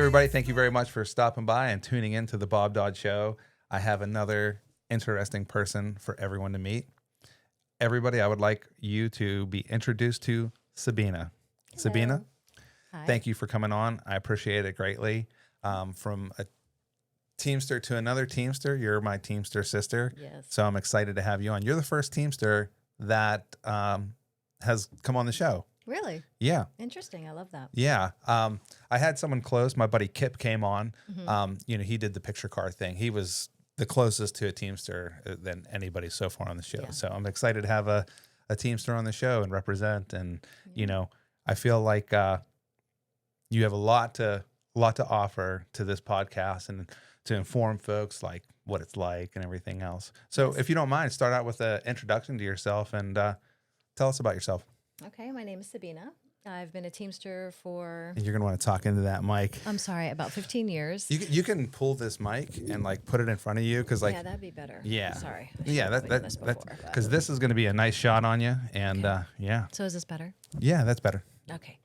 everybody. Thank you very much for stopping by and tuning in to the Bob Dodd Show. I have another interesting person for everyone to meet. Everybody, I would like you to be introduced to Sabina. Hello. Sabina, Hi. thank you for coming on. I appreciate it greatly. From a Teamster to another Teamster, you're my Teamster sister. Yes. So I'm excited to have you on. You're the first Teamster that has come on the show. Really? Yeah. Interesting. I love that. Yeah. I had someone close. My buddy Kip came on. Mm-hmm. He did the picture car thing. He was the closest to a Teamster than anybody so far on the show. Yeah. So I'm excited to have a Teamster on the show and represent. And, I feel like you have a lot to offer to this podcast and to inform folks like what it's like and everything else. So Yes. if you don't mind, start out with an introduction to yourself and tell us about yourself. Okay. My name is Sabina. I've been a Teamster for, And you're going to want to talk into that mic. I'm sorry, about 15 years. You can pull this mic and like put it in front of you because Yeah, that'd be better. yeah. Sorry. Yeah, because this is going to be a nice shot on you, and Okay. So is this better? yeah, that's better. Okay.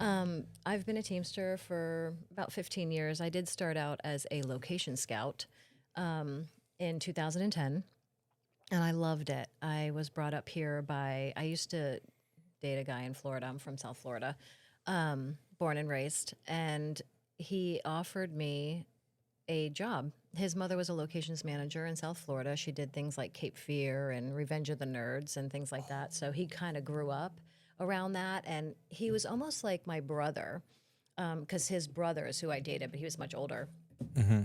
I've been a Teamster for about 15 years. I did start out as a location scout in 2010, and I loved it. I was brought up here I used to date a guy in Florida. I'm from South Florida, born and raised, and he offered me a job. His mother was a locations manager in South Florida. She did things like Cape Fear and Revenge of the Nerds and things like that. So he kind of grew up around that, and he was almost like my brother, because his brother is who I dated, but he was much older.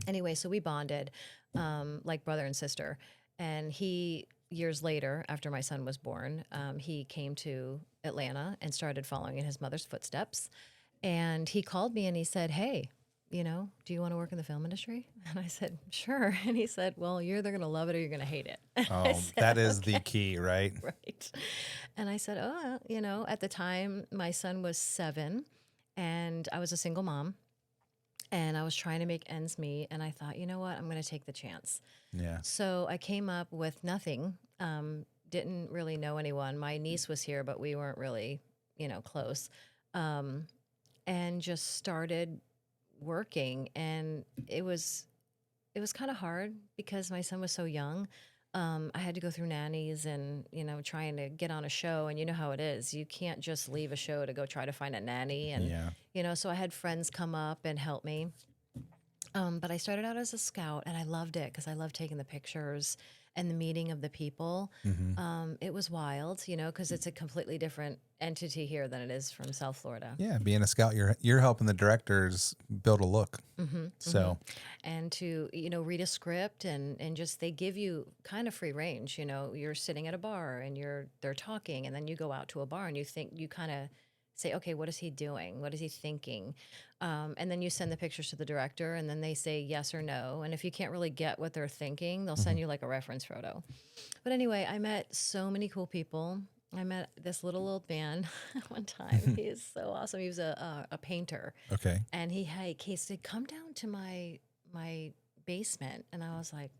Anyway, so we bonded like brother and sister. And years later, after my son was born, he came to Atlanta and started following in his mother's footsteps. And he called me and he said, "Hey, do you want to work in the film industry?" And I said, "Sure." And he said, "Well, you're either going to love it or you're going to hate it." Oh, that is the key, right? Right. And I said, "Oh, at the time, my son was 7 and I was a single mom and I was trying to make ends meet. And I thought, you know what, I'm going to take the chance." Yeah. So I came up with nothing, didn't really know anyone. My niece was here, but we weren't really, close, and just started working. And it was kind of hard because my son was so young. I had to go through nannies and, trying to get on a show. And you know how it is. You can't just leave a show to go try to find a nanny. And, Yeah. so I had friends come up and help me. But I started out as a scout and I loved it because I loved taking the pictures and the meeting of the people. It was wild, because it's a completely different entity here than it is from South Florida. Yeah, being a scout, you're helping the directors build a look. So And to, read a script and just they give you kind of free range. You're sitting at a bar and they're talking, and then you go out to a bar and you kind of say, okay, what is he doing? What is he thinking? And then you send the pictures to the director, and then they say yes or no. And if you can't really get what they're thinking, they'll send you like a reference photo. But anyway, I met so many cool people. I met this little old man one time. He is so awesome. He was a painter. okay. And he said, "Come down to my basement." And I was like,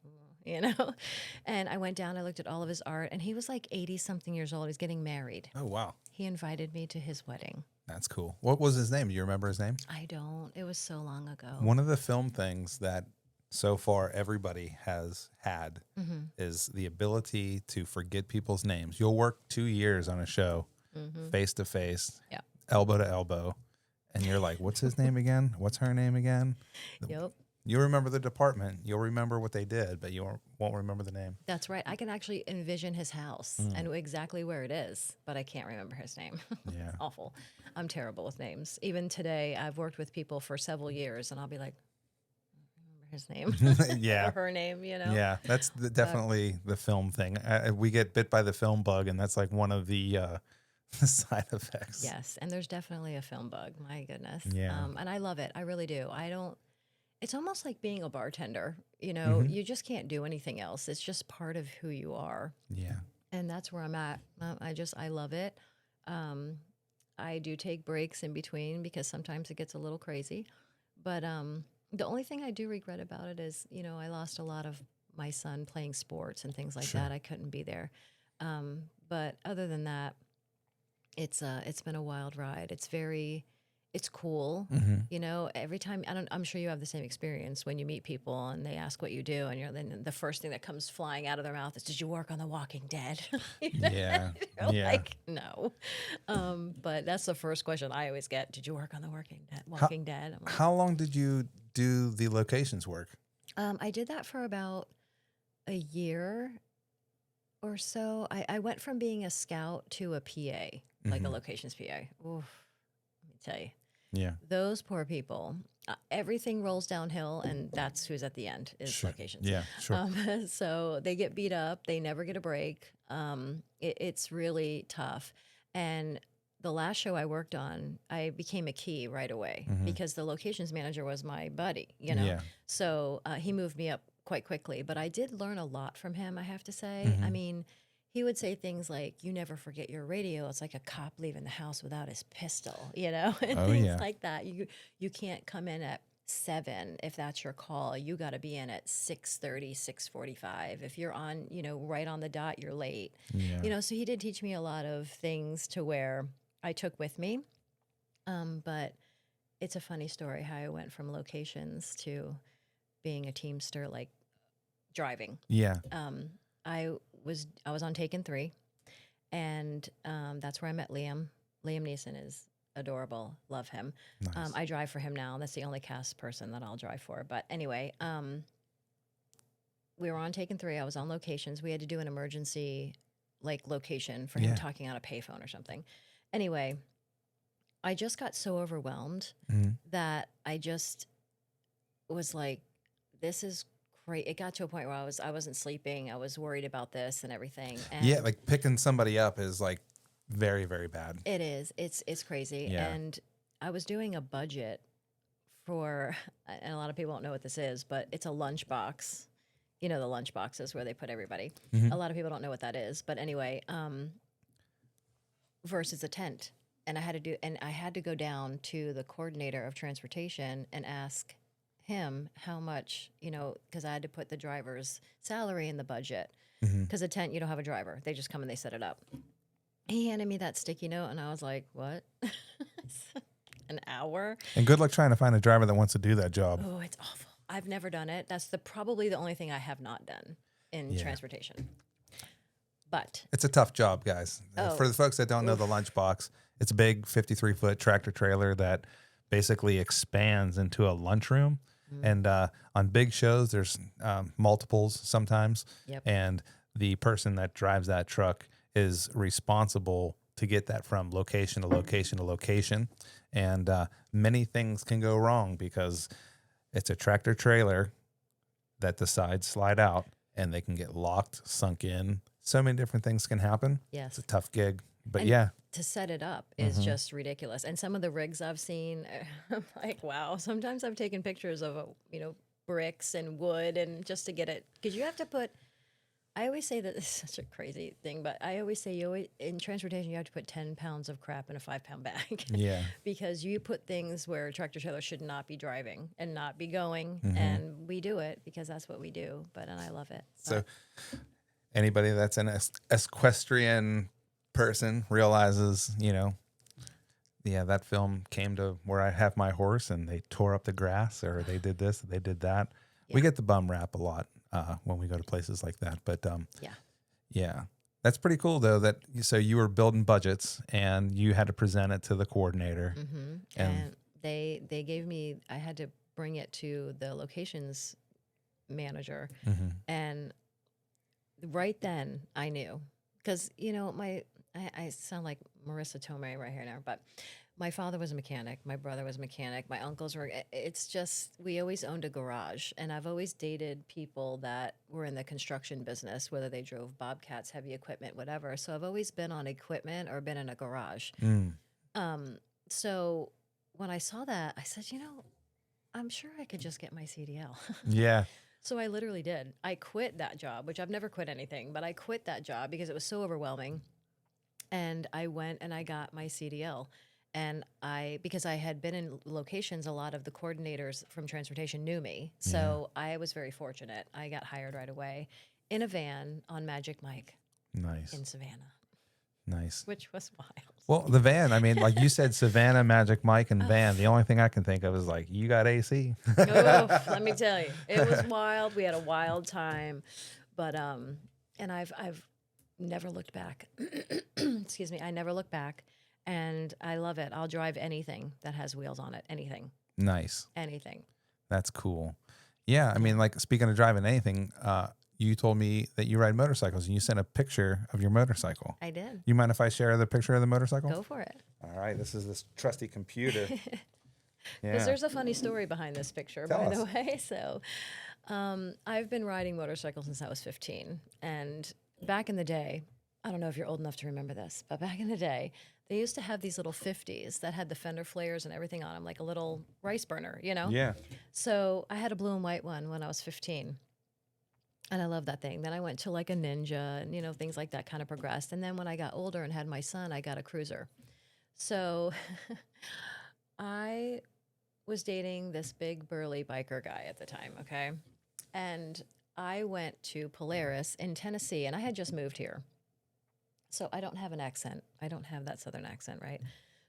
and I went down, I looked at all of his art, and he was like 80 something years old. He's getting married. Oh wow, He invited me to his wedding. that's cool. What was his name? Do you remember his name? I don't. It was so long ago. One of the film things that so far everybody has had is the ability to forget people's names. You'll work 2 years on a show, face to face, Yeah. elbow to elbow, and you're like, "What's his name again? What's her name again?" Yep. You'll remember the department. You'll remember what they did, but you won't remember the name. That's right. I can actually envision his house and exactly where it is, but I can't remember his name. Yeah. Awful. I'm terrible with names. Even today, I've worked with people for several years, and I'll be like, I don't remember his name. Yeah. Or her name, Yeah, that's definitely the film thing. We get bit by the film bug, and that's like one of the side effects. Yes, and there's definitely a film bug. My goodness. Yeah. And I love it. I really do. It's almost like being a bartender. You just can't do anything else. It's just part of who you are. Yeah. And that's where I'm at. I love it. I do take breaks in between because sometimes it gets a little crazy. But the only thing I do regret about it is, I lost a lot of my son playing sports and things like Sure. that. I couldn't be there. But other than that, it's been a wild ride. It's it's cool. Mm-hmm. You know, every time, I'm sure you have the same experience when you meet people and they ask what you do, and then the first thing that comes flying out of their mouth is, "Did you work on The Walking Dead?" You know? Yeah. You're Yeah. like, no. But that's the first question I always get. Did you work on The Walking Dead? How, Walking Dead? I'm like, how long did you do the locations work? I did that for about a year or so. I went from being a scout to a PA, like a Mhm. locations PA. Oof, let me tell you. Yeah. Those poor people, everything rolls downhill, and that's who's at the end is Sure. locations. Yeah. Sure. So they get beat up. They never get a break. It's really tough. And the last show I worked on, I became a key right away Mhm. because the locations manager was my buddy, you know? Yeah. So he moved me up quite quickly. But I did learn a lot from him, I have to say. I Mhm. mean, he would say things like, "You never forget your radio. It's like a cop leaving the house without his pistol," you know, and Oh things yeah. like that. You can't come in at 7 if that's your call. You got to be in at 6:30, 6:45. If you're on, you know, right on the dot, you're late. Yeah. You know, so he did teach me a lot of things to where I took with me. But it's a funny story how I went from locations to being a Teamster, like driving. Yeah. Um, I was on Taken 3, and that's where I met Liam. Liam Neeson is adorable. Love him. Nice. I drive for him now. That's the only cast person that I'll drive for. But anyway, we were on Taken 3. I was on locations. We had to do an emergency like location for him Yeah. talking on a payphone or something. Anyway, I just got so overwhelmed Mhm. that I just was like, this is great. It got to a point where I wasn't sleeping. I was worried about this and everything. And Yeah. Like picking somebody up is like very, very bad. it is. It's crazy. Yeah. And I was doing a budget for, and a lot of people don't know what this is, but it's a lunchbox. You know, the lunch boxes where they put everybody. Mhm. A lot of people don't know what that is, but anyway, versus a tent. And I had to go down to the coordinator of transportation and ask him how much, you know, because I had to put the driver's salary in the budget. Mhm. Because a tent, you don't have a driver. They just come and they set it up. He handed me that sticky note, and I was like, what? An hour? And good luck trying to find a driver that wants to do that job. Oh, it's awful. I've never done it. That's probably the only thing I have not done in Yeah. transportation. But It's a tough job, guys. Oh. For the folks that don't know the lunchbox, it's a big 53-foot tractor trailer that basically expands into a lunchroom. And on big shows, there's multiples sometimes. Yep. And the person that drives that truck is responsible to get that from location to location to location. And many things can go wrong because it's a tractor trailer that the sides slide out and they can get locked, sunk in. So many different things can happen. yes. It's a tough gig, but And yeah. to set it up is just ridiculous. And some of the rigs I've seen, I'm like, wow. Sometimes I've taken pictures of, you know, bricks and wood and just to get it, because you have to put, I always say that this is such a crazy thing, but I always say in transportation, you have to put 10 pounds of crap in a 5-pound bag. Yeah. Because you put things where a tractor trailer should not be driving and not be going. And we do it because that's what we do. And I love it. So anybody that's an equestrian person realizes, you know, yeah, that film came to where I have my horse and they tore up the grass or they did this, they did that. We get the bum rap a lot when we go to places like that. But yeah, that's pretty cool though. So you were building budgets and you had to present it to the coordinator. And they gave me, I had to bring it to the locations manager. And right then I knew, because, you know, I sound like Marissa Tomei right here now, but my father was a mechanic. My brother was a mechanic. My uncles were, it's just, we always owned a garage. And I've always dated people that were in the construction business, whether they drove Bobcats, heavy equipment, whatever. So I've always been on equipment or been in a garage. So when I saw that, I said, you know, I'm sure I could just get my CDL. Yeah. So I literally did. I quit that job, which I've never quit anything, but I quit that job because it was so overwhelming. And I went and I got my CDL. And because I had been in locations, a lot of the coordinators from transportation knew me. So I was very fortunate. I got hired right away in a van on Magic Mike Nice. in Savannah. Nice. which was wild. Well, the van, I mean, like you said, Savannah, Magic Mike, and van. The only thing I can think of is like, you got AC. Oh, let me tell you, it was wild. We had a wild time, but and I've never looked back. Excuse me, I never look back, and I love it. I'll drive anything that has wheels on it. Anything. Nice. Anything. That's cool. Yeah, I mean, like speaking of driving anything, you told me that you ride motorcycles, and you sent a picture of your motorcycle. I did. You mind if I share the picture of the motorcycle? Go for it. All right, this is this trusty computer. Because there's a funny story behind this picture, Tell by us. the way. So, I've been riding motorcycles since I was 15. And back in the day, I don't know if you're old enough to remember this, but back in the day, they used to have these little 50s that had the fender flares and everything on them, like a little rice burner, you know? Yeah. So I had a blue and white one when I was 15. And I loved that thing. Then I went to like a Ninja and, you know, things like that kind of progressed. And then when I got older and had my son, I got a cruiser. So I was dating this big burly biker guy at the time, okay? And I went to Polaris in Tennessee, and I had just moved here. So I don't have an accent. I don't have that Southern accent, right?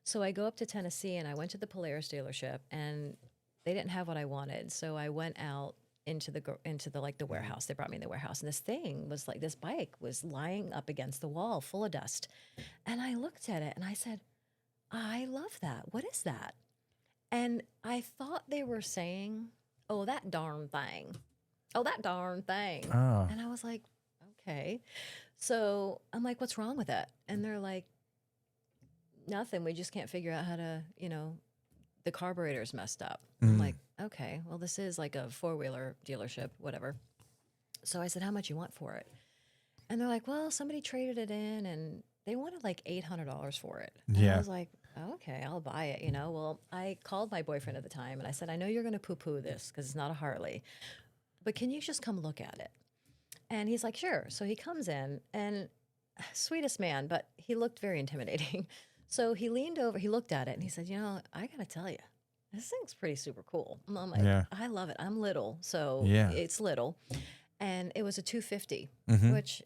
So I go up to Tennessee, and I went to the Polaris dealership, and they didn't have what I wanted. So I went out into the like the warehouse. They brought me in the warehouse, and this thing was like, this bike was lying up against the wall full of dust. And I looked at it, and I said, I love that. What is that? And I thought they were saying, oh, that darn thing. Oh, that darn thing. Oh. And I was like, okay. So I'm like, what's wrong with it? And they're like, nothing. We just can't figure out how to, you know, the carburetor's messed up. I'm like, okay, well, this is like a four-wheeler dealership, whatever. So I said, how much you want for it? And they're like, well, somebody traded it in and they wanted like $800 for it. And Yeah. I was like, okay, I'll buy it, you know. Well, I called my boyfriend at the time and I said, I know you're going to poo-poo this because it's not a Harley, but can you just come look at it? And he's like, sure. So he comes in and sweetest man, but he looked very intimidating. So he leaned over, he looked at it and he said, you know, I got to tell you, this thing's pretty super cool. And I'm like, Yeah. I love it. I'm little, so Yeah. it's little. And it was a 250, which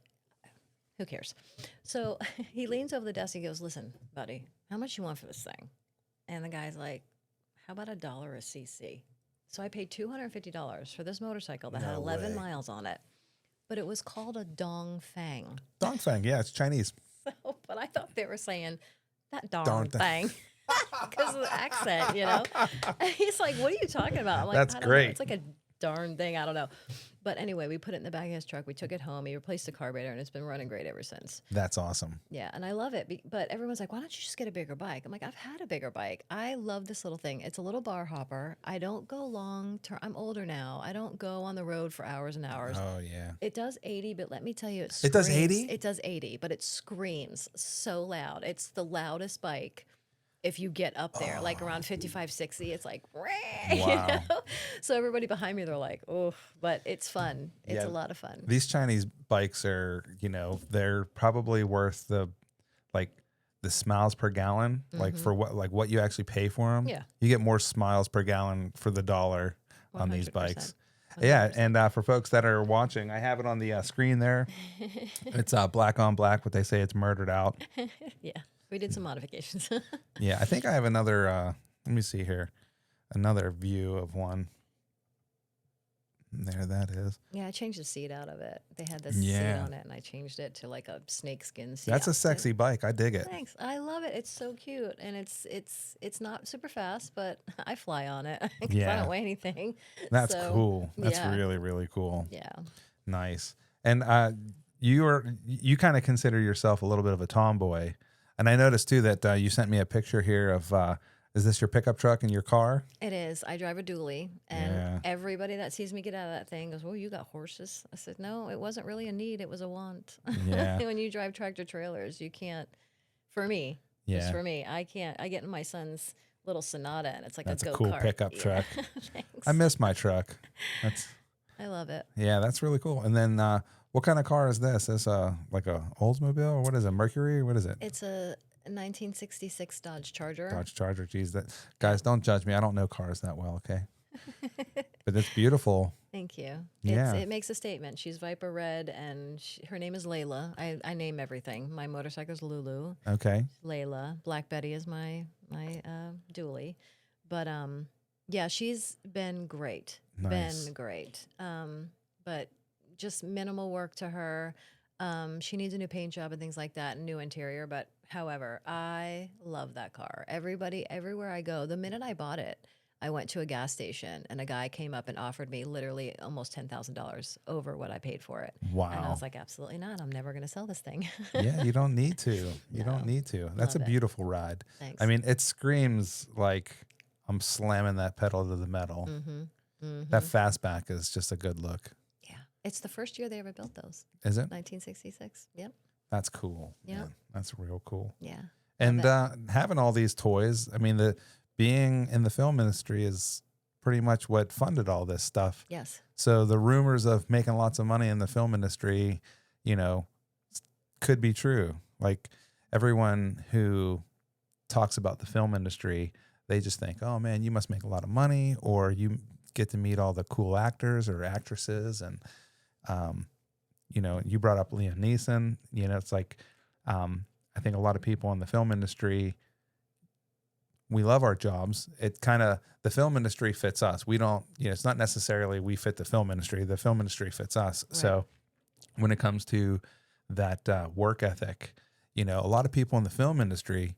who cares? So he leans over the desk and he goes, listen, buddy, how much you want for this thing? And the guy's like, how about $1 a cc? So I paid $250 for this motorcycle that had No 11 way. miles on it, but it was called a Dong Fang. Dongfeng, yeah, it's Chinese. So, but I thought they were saying that Darn darn thing. thing because of the accent, you know? And he's like, what are you talking about? I'm like, That's I don't great. know. It's like a darn thing. I don't know. But anyway, we put it in the back of his truck. We took it home. He replaced the carburetor, and it's been running great ever since. That's awesome. Yeah, and I love it. But everyone's like, why don't you just get a bigger bike? I'm like, I've had a bigger bike. I love this little thing. It's a little bar hopper. I don't go long term. I'm older now. I don't go on the road for hours and hours. Oh, yeah. It does 80, but let me tell you, It does screams. 80? It does 80, but it screams so loud. It's the loudest bike. If you get up there, like around 55, 60, it's like, Wow. you know? So everybody behind me, they're like, oh, but it's fun. It's Yeah. a lot of fun. These Chinese bikes are, you know, they're probably worth the smiles per gallon, like for what you actually pay for them. Yeah. You get more smiles per gallon for the dollar on these 100%. bikes. Yeah, and for folks that are watching, I have it on the screen there. It's black on black, but they say it's murdered out. Yeah, we did some modifications. Yeah, I think I have another, let me see here, another view of one. There that is. Yeah, I changed the seat out of it. They had this Yeah. seat on it, and I changed it to like a snakeskin seat. That's a sexy bike. I dig it. Thanks. I love it. It's so cute, and it's not super fast, but I fly on it 'cause I Yeah. don't weigh anything. That's So, cool. That's yeah. really, really cool. Yeah. Nice. And you kind of consider yourself a little bit of a tomboy. And I noticed too that you sent me a picture here of is this your pickup truck in your car? It is. I drive a dually, and Yeah. everybody that sees me get out of that thing goes, "Oh, you got horses?" I said, "No, it wasn't really a need; it was a want." Yeah. When you drive tractor trailers, you can't. For me, Yeah. just for me, I can't. I get in my son's little Sonata, and it's like That's a a go-kart. cool pickup Yeah. truck. Thanks. I miss my truck. I love it. Yeah, that's really cool. And then what kind of car is this? Is like a Oldsmobile or what is it? Mercury or what is it? It's a 1966 Dodge Charger. Dodge Charger. Geez, guys, don't judge me. I don't know cars that well. Okay. But it's beautiful. Thank you. Yeah. It makes a statement. She's Viper Red, and her name is Layla. I name everything. My motorcycle's Lulu. Okay. Layla. Black Betty is my dually. But yeah, she's been great. Nice. Been great. But just minimal work to her. She needs a new paint job and things like that, and new interior. But however, I love that car. Everybody, everywhere I go, the minute I bought it, I went to a gas station and a guy came up and offered me literally almost $10,000 over what I paid for it. Wow. And I was like, absolutely not. I'm never going to sell this thing. Yeah, you don't need to. You No. don't need to. That's Love a it. beautiful ride. Thanks. I mean, it screams like I'm slamming that pedal to the metal. That fastback is just a good look. Yeah. It's the first year they ever built those. Is it? 1966. Yep. That's cool. Yep. Man. That's real cool. Yeah. And having all these toys, I mean, being in the film industry is pretty much what funded all this stuff. Yes. So the rumors of making lots of money in the film industry, you know, could be true. Like everyone who talks about the film industry, they just think, oh man, you must make a lot of money, or you get to meet all the cool actors or actresses. And, you know, you brought up Liam Neeson, you know, it's like, I think a lot of people in the film industry, we love our jobs. It kind of, the film industry fits us. We don't, you know, it's not necessarily we fit the film industry. The film industry fits us. Right. So when it comes to that work ethic, you know, a lot of people in the film industry,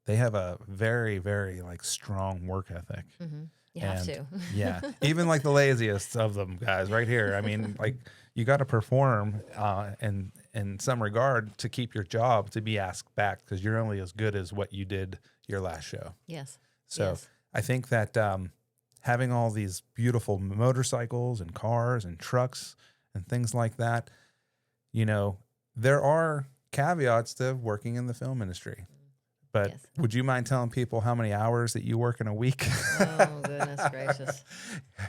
they have a very, very like strong work ethic. Mm-hmm. You have to. Yeah. Even like the laziest of them guys right here. I mean, like you got to perform in some regard to keep your job, to be asked back, because you're only as good as what you did your last show. Yes. So yes. I think that having all these beautiful motorcycles and cars and trucks and things like that, you know, there are caveats to working in the film industry. But Yes. would you mind telling people how many hours that you work in a week? Oh, goodness gracious.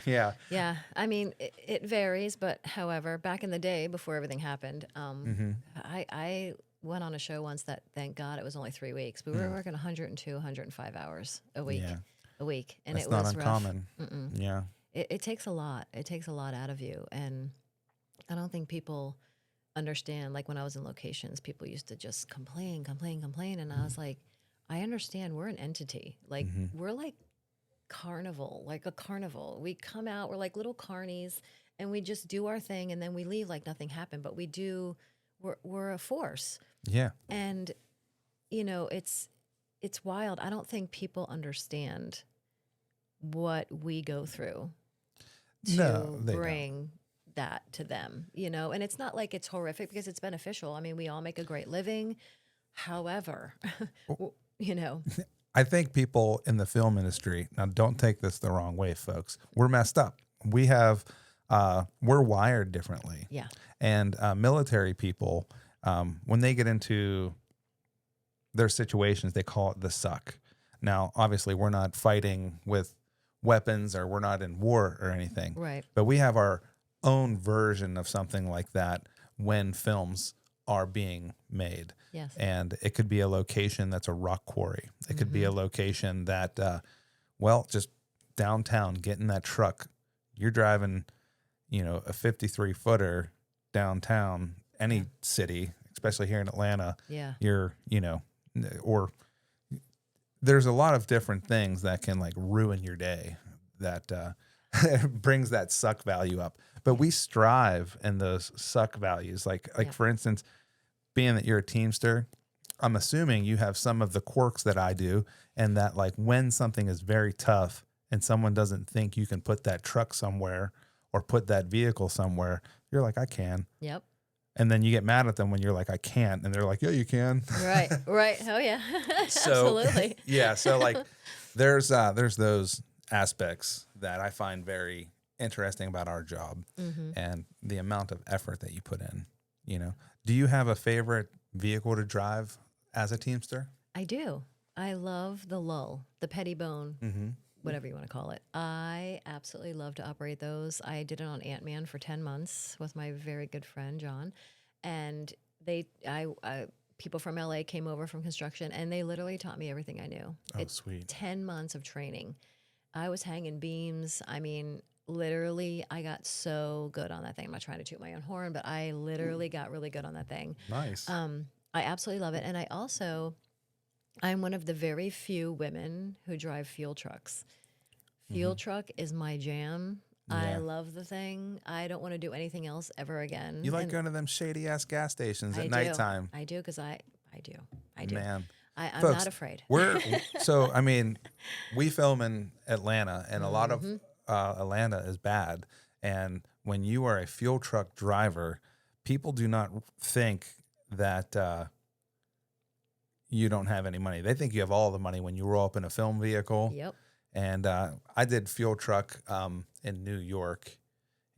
Yeah. Yeah. I mean, it varies, but however, back in the day before everything happened, I went on a show once that, thank God, it was only 3 weeks. We were working 102, 105 hours a week. Yeah. A week. And That's it not was uncommon. rough. Yeah. It takes a lot. It takes a lot out of you. And I don't think people understand. Like when I was in locations, people used to just complain. And I was like, I understand we're an entity. Like we're like carnival, like a carnival. We come out, we're like little carnies, and we just do our thing, and then we leave like nothing happened. But we're a force. Yeah. And you know, it's wild. I don't think people understand what we go through to bring that to them, you know. And it's not like it's horrific, because it's beneficial. I mean, we all make a great living. However, you know, I think people in the film industry, now don't take this the wrong way, folks, we're messed up. We have, we're wired differently. Yeah. And military people, when they get into their situations, they call it the suck. Now, obviously, we're not fighting with weapons, or we're not in war or anything. Right. But we have our own version of something like that when films are being made. Yes. And it could be a location that's a rock quarry. It could be a location that, just downtown, get in that truck. You're driving, you know, a 53 footer downtown, any city, especially here in Atlanta. Yeah. You're, you know, or there's a lot of different things that can like ruin your day that brings that suck value up. But we strive in those suck values. Like for instance, being that you're a Teamster, I'm assuming you have some of the quirks that I do, and that like when something is very tough and someone doesn't think you can put that truck somewhere or put that vehicle somewhere, you're like, I can. Yep. And then you get mad at them when you're like, I can't. And they're like, yeah, you can. Right. Right. Oh yeah. Absolutely. Yeah. So like there's those aspects that I find very interesting about our job and the amount of effort that you put in, you know. Do you have a favorite vehicle to drive as a Teamster? I do. I love the Lull, the Pettibone, whatever you want to call it. I absolutely love to operate those. I did it on Ant-Man for 10 months with my very good friend, John. And people from LA came over from construction, and they literally taught me everything I knew. Oh, sweet. 10 months of training. I was hanging beams. I mean, literally, I got so good on that thing. I'm not trying to toot my own horn, but I literally got really good on that thing. Nice. I absolutely love it. And I'm one of the very few women who drive fuel trucks. Fuel truck is my jam. I Yeah. love the thing. I don't want to do anything else ever again. You like And going to them shady ass gas stations I at do. nighttime. I do because I do. Man. I'm Folks, not afraid. I mean, we film in Atlanta, and a lot of Mm-hmm. Atlanta is bad. And when you are a fuel truck driver, people do not think that you don't have any money. They think you have all the money when you roll up in a film vehicle. Yep. And I did fuel truck in New York,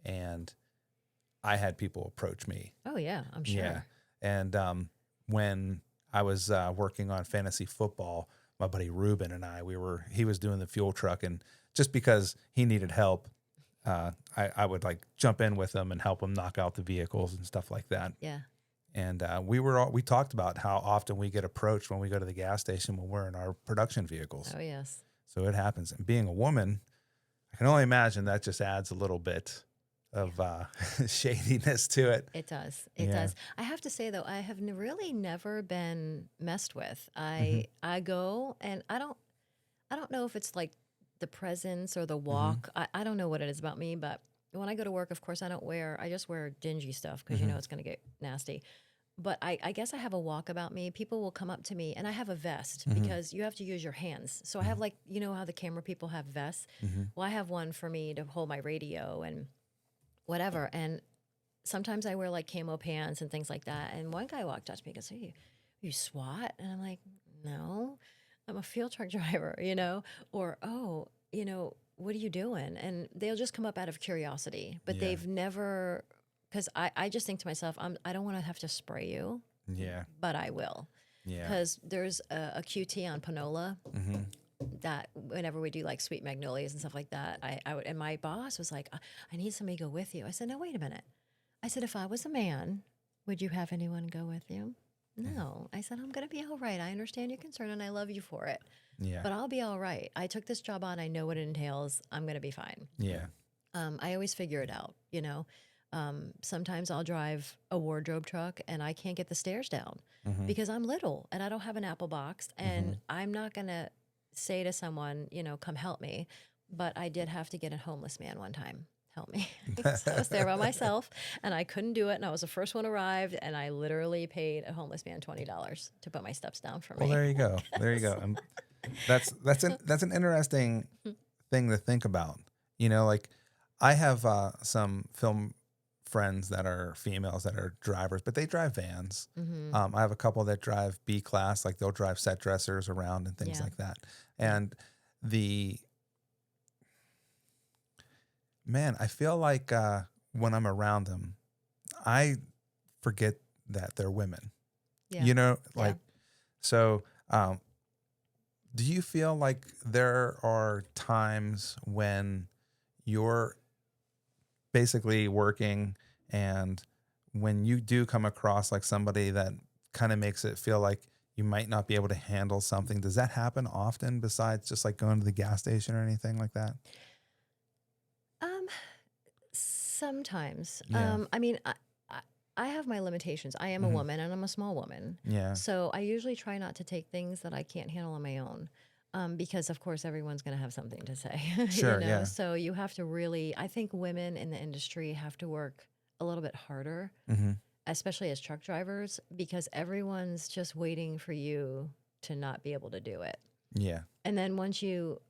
and I had people approach me. Oh yeah, I'm sure. Yeah. And when I was working on fantasy football, my buddy Ruben and he was doing the fuel truck, and just because he needed help, I would like jump in with him and help him knock out the vehicles and stuff like that. Yeah. And we talked about how often we get approached when we go to the gas station when we're in our production vehicles. Oh yes. So it happens. And being a woman, I can only imagine that just adds a little bit of shadiness to it. It does. It Yeah. does. I have to say though, I have really never been messed with. I go and I don't know if it's like the presence or the walk. I don't know what it is about me, but when I go to work, of course, I just wear dingy stuff because you know it's going to get nasty. But I guess I have a walk about me. People will come up to me, and I have a vest because you have to use your hands. So I have like, you know how the camera people have vests? Well, I have one for me to hold my radio and whatever. And sometimes I wear like camo pants and things like that. And one guy walked up to me and goes, "Hey, you SWAT?" And I'm like, "No, I'm a field truck driver," you know? Or, "Oh, you know, what are you doing?" And they'll just come up out of curiosity, but Yeah. they've never, because I just think to myself, I don't want to have to spray you, Yeah. but I will. Yeah. Because there's a QT on Panola Mm-hmm. that whenever we do like sweet magnolias and stuff like that, I would, and my boss was like, "I need somebody to go with you." I said, "No, wait a minute." I said, "If I was a man, would you have anyone go with you?" No. I said, "I'm going to be all right. I understand your concern and I love you for it, Yeah. but I'll be all right. I took this job on. I know what it entails. I'm going to be fine." Yeah. I always figure it out, you know. Sometimes I'll drive a wardrobe truck and I can't get the stairs down because I'm little and I don't have an Apple box, and I'm not going to say to someone, you know, "Come help me." But I did have to get a homeless man one time help me. So I was there by myself and I couldn't do it. And I was the first one arrived, and I literally paid a homeless man $20 to put my steps down for me. Well, there you go. There you go. And that's an interesting thing to think about. You know, like I have some film friends that are females that are drivers, but they drive vans. I have a couple that drive B class, like they'll drive set dressers around and things Yeah. like that. And I feel like when I'm around them, I forget that they're women. Yeah. You know, Yeah. like, so do you feel like there are times when you're basically working, and when you do come across like somebody that kind of makes it feel like you might not be able to handle something, does that happen often besides just like going to the gas station or anything like that? Sometimes. Yeah. I mean, I have my limitations. I am a woman and I'm a small woman. Yeah. So I usually try not to take things that I can't handle on my own. Because of course everyone's going to have something to say, Sure, you know? yeah. So you have to really, I think women in the industry have to work a little bit harder, especially as truck drivers, because everyone's just waiting for you to not be able to do it. Yeah. And then once you,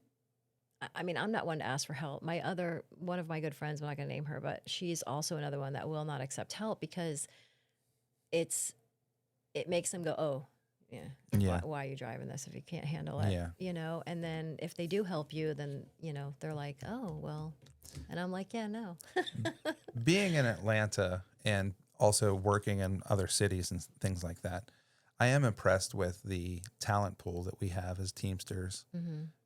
I mean, I'm not one to ask for help. One of my good friends, I'm not going to name her, but she's also another one that will not accept help because it makes them go, "Oh, yeah, Yeah. why are you driving this if you can't handle it?" Yeah. You know, and then if they do help you, then, you know, they're like, "Oh, well," and I'm like, "Yeah, no." Being in Atlanta and also working in other cities and things like that, I am impressed with the talent pool that we have as Teamsters.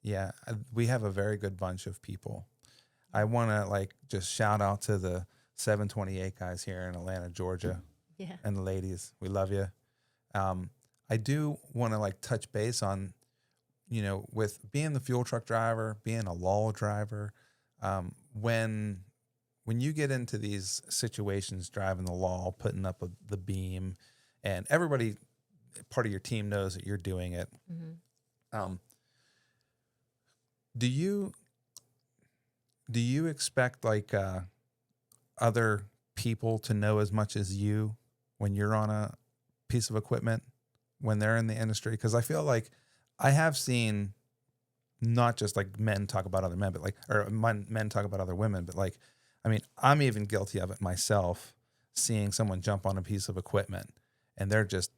Yeah, we have a very good bunch of people. I want to like just shout out to the 728 guys here in Atlanta, Georgia, Yeah. and the ladies. We love you. I do want to like touch base on, you know, with being the fuel truck driver, being a lull driver, when you get into these situations, driving the lull, putting up the beam, and everybody, part of your team knows that you're doing it. Um, do you expect like other people to know as much as you when you're on a piece of equipment when they're in the industry? Because I feel like I have seen not just like men talk about other men, but like, or men talk about other women, but like, I mean, I'm even guilty of it myself, seeing someone jump on a piece of equipment and they're just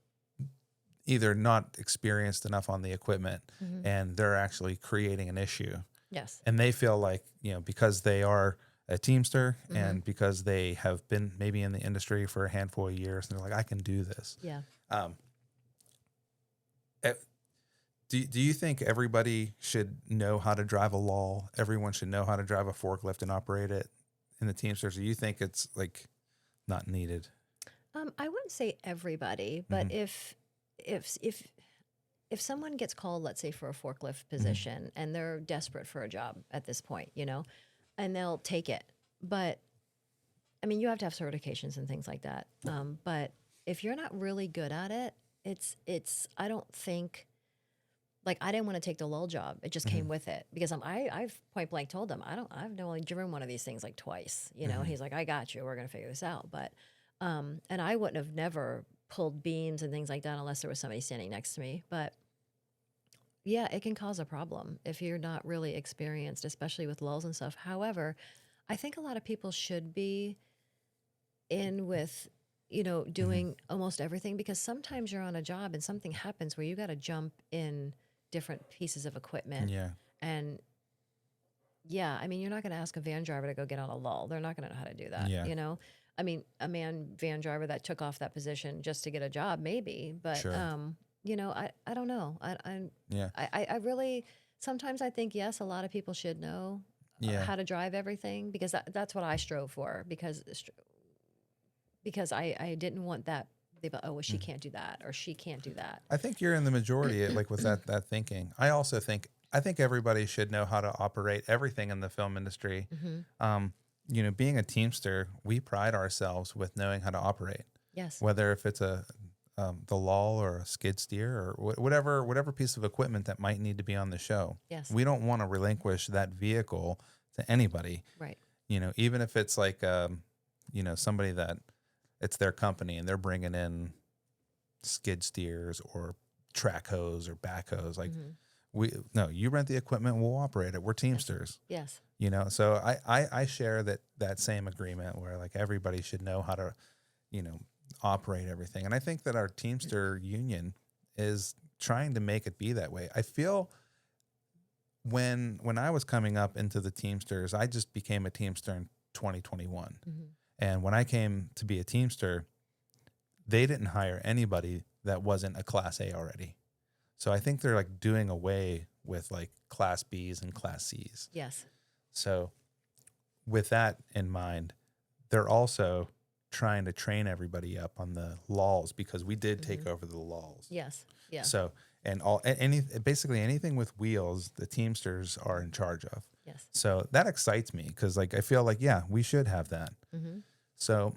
either not experienced enough on the equipment and they're actually creating an issue. Yes. And they feel like, you know, because they are a Teamster and because they have been maybe in the industry for a handful of years, and they're like, I can do this. Yeah. Do you think everybody should know how to drive a lull? Everyone should know how to drive a forklift and operate it in the Teamsters? Or do you think it's like not needed? I wouldn't say everybody, but if someone gets called, let's say for a forklift position, and they're desperate for a job at this point, you know, and they'll take it. But I mean, you have to have certifications and things like that. But if you're not really good at it, it's I don't think, like, I didn't want to take the lull job. It just came with it because I've point blank told them I've only driven one of these things like twice, you know. And he's like, I got you. We're gonna figure this out. But and I wouldn't have never pulled beams and things like that unless there was somebody standing next to me. But yeah, it can cause a problem if you're not really experienced, especially with lulls and stuff. However, I think a lot of people should be in with, you know, doing almost everything, because sometimes you're on a job and something happens where you got to jump in different pieces of equipment. Yeah. And yeah, I mean, you're not going to ask a van driver to go get on a lull. They're not going to know how to do that, Yeah. you know? I mean, a van driver that took off that position just to get a job, maybe, but, Sure. you know, I don't know. Yeah. I really, sometimes I think, yes, a lot of people should know Yeah. how to drive everything, because that's what I strove for, because I didn't want that. Oh, well, she can't do that, or she can't do that. I think you're in the majority, like with that thinking. I also think everybody should know how to operate everything in the film industry. You know, being a Teamster, we pride ourselves with knowing how to operate. Yes. Whether if it's the lull or a skid steer or whatever piece of equipment that might need to be on the show. Yes. We don't want to relinquish that vehicle to anybody. Right. You know, even if it's like you know, somebody that it's their company and they're bringing in skid steers or track hose or backhoes. Like you rent the equipment, we'll operate it. We're Teamsters. Yes. You know, so I share that same agreement where like everybody should know how to, you know, operate everything. And I think that our Teamster union is trying to make it be that way. I feel when I was coming up into the Teamsters, I just became a Teamster in 2021. And when I came to be a Teamster, they didn't hire anybody that wasn't a Class A already. So I think they're like doing away with like Class Bs and Class Cs. Yes. So with that in mind, they're also trying to train everybody up on the lulls, because we did take over the lulls. Yes. Yeah. So, and basically anything with wheels, the Teamsters are in charge of. Yes. So that excites me, because like I feel like, yeah, we should have that. So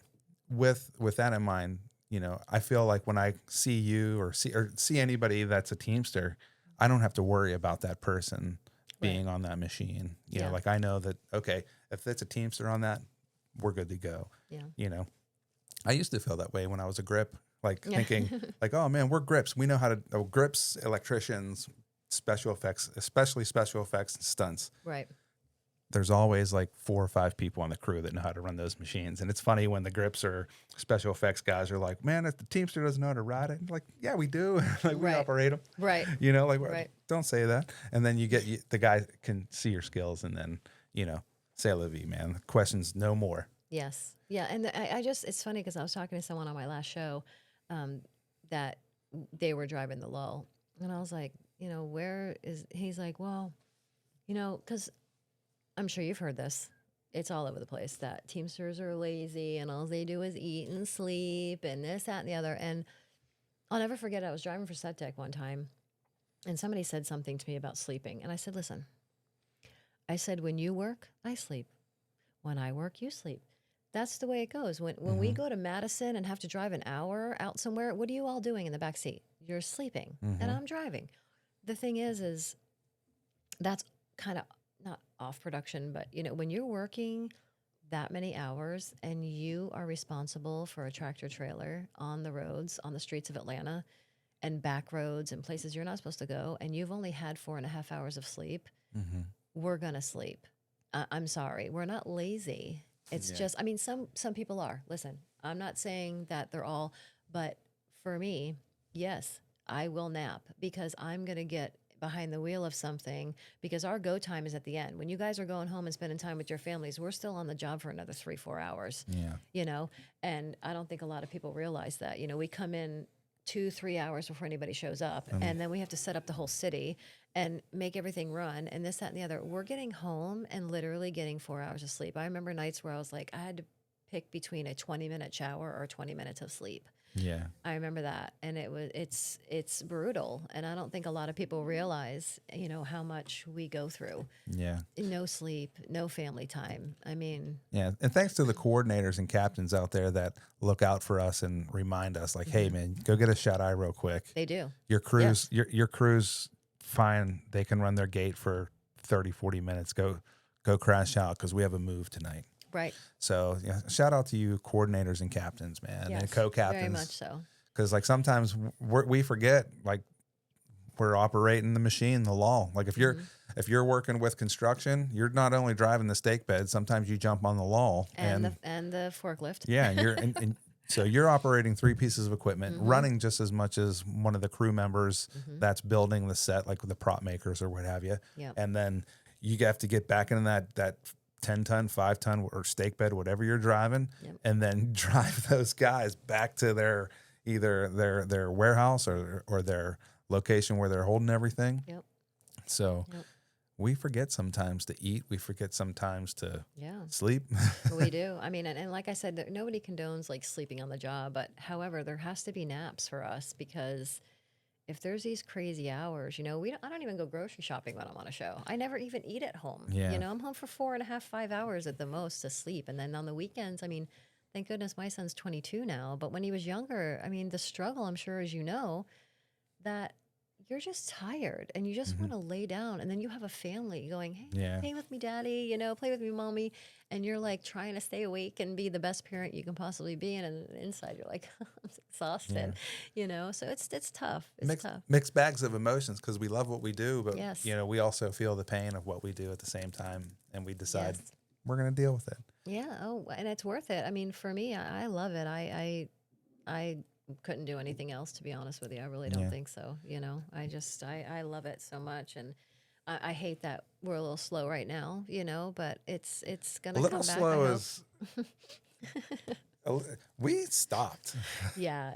with that in mind, you know, I feel like when I see you or see anybody that's a Teamster, I don't have to worry about that person being on that machine. You know, like I know that, okay, if it's a Teamster on that, we're good to go. Yeah. You know, I used to feel that way when I was a grip, like thinking like, oh man, we're grips. We know how to, grips, electricians, special effects, especially special effects and stunts. Right. There's always like 4 or 5 people on the crew that know how to run those machines. And it's funny when the grips or special effects guys are like, man, if the Teamster doesn't know how to ride it, I'm like, yeah, we do. Like we operate them. Right. You know, like, don't say that. And then the guy can see your skills and then, you know, say, la vie, man, questions no more. Yes. Yeah. And I just, it's funny because I was talking to someone on my last show that they were driving the lull. And I was like, you know, he's like, well, you know, because I'm sure you've heard this. It's all over the place that Teamsters are lazy and all they do is eat and sleep and this, that, and the other. And I'll never forget, I was driving for Set Tech one time and somebody said something to me about sleeping. And I said, listen, when you work, I sleep. When I work, you sleep. That's the way it goes. When we go to Madison and have to drive an hour out somewhere, what are you all doing in the back seat? You're sleeping, and I'm driving. The thing is that's kind of not off production, but when you're working that many hours and you are responsible for a tractor trailer on the roads, on the streets of Atlanta, and back roads and places you're not supposed to go, and you've only had 4.5 hours of sleep, we're gonna sleep. I'm sorry, we're not lazy. It's just, I mean, some people are. Listen, I'm not saying that they're all, but for me, yes, I will nap because I'm gonna get behind the wheel of something because our go time is at the end. When you guys are going home and spending time with your families, we're still on the job for another 3-4 hours. Yeah. And I don't think a lot of people realize that. We come in 2-3 hours before anybody shows up, and then we have to set up the whole city and make everything run and this, that, and the other. We're getting home and literally getting 4 hours of sleep. I remember nights where I was like, I had to pick between a 20-minute shower or 20 minutes of sleep. Yeah. I remember that, and it's brutal, and I don't think a lot of people realize, how much we go through. Yeah. No sleep, no family time. I mean, Yeah. And thanks to the coordinators and captains out there that look out for us and remind us like, hey man, go get a shut eye real quick. they do. Your crews, your crews fine. They can run their gate for 30, 40 minutes. Go crash out because we have a move tonight. Right. So shout out to you coordinators and captains, man, and co-captains. Very much so. Because like sometimes we forget, like we're operating the machine, the law. Like if you're working with construction, you're not only driving the stake bed. Sometimes you jump on the law and the forklift. Yeah, and so you're operating 3 pieces of equipment, running just as much as one of the crew members that's building the set, like the prop makers or what have you. Yep. And then you have to get back into that 10-ton, 5-ton, or stake bed, whatever you're driving, and then drive those guys back to their either their warehouse or their location where they're holding everything. Yep. So we forget sometimes to eat. We forget sometimes to sleep. We do. I mean, and like I said, nobody condones like sleeping on the job, but however, there has to be naps for us because if there's these crazy hours, I don't even go grocery shopping when I'm on a show. I never even eat at home. Yeah. I'm home for 4.5, 5 hours at the most to sleep. And then on the weekends, I mean, thank goodness my son's 22 now. But when he was younger, I mean, the struggle, I'm sure, as you know, that you're just tired and you just want to lay down. And then you have a family going, hey, play with me, daddy, play with me, mommy. And you're like trying to stay awake and be the best parent you can possibly be. And inside you're like, I'm exhausted, So it's tough. It's tough. Mixed bags of emotions because we love what we do, but, Yes. We also feel the pain of what we do at the same time. And we decide we're going to deal with it. Yeah. Oh, and it's worth it. I mean, for me, I love it. I couldn't do anything else, to be honest with you. I really don't think so. I love it so much. And I hate that we're a little slow right now, but it's going to come back. A little slow is, we stopped. Yeah.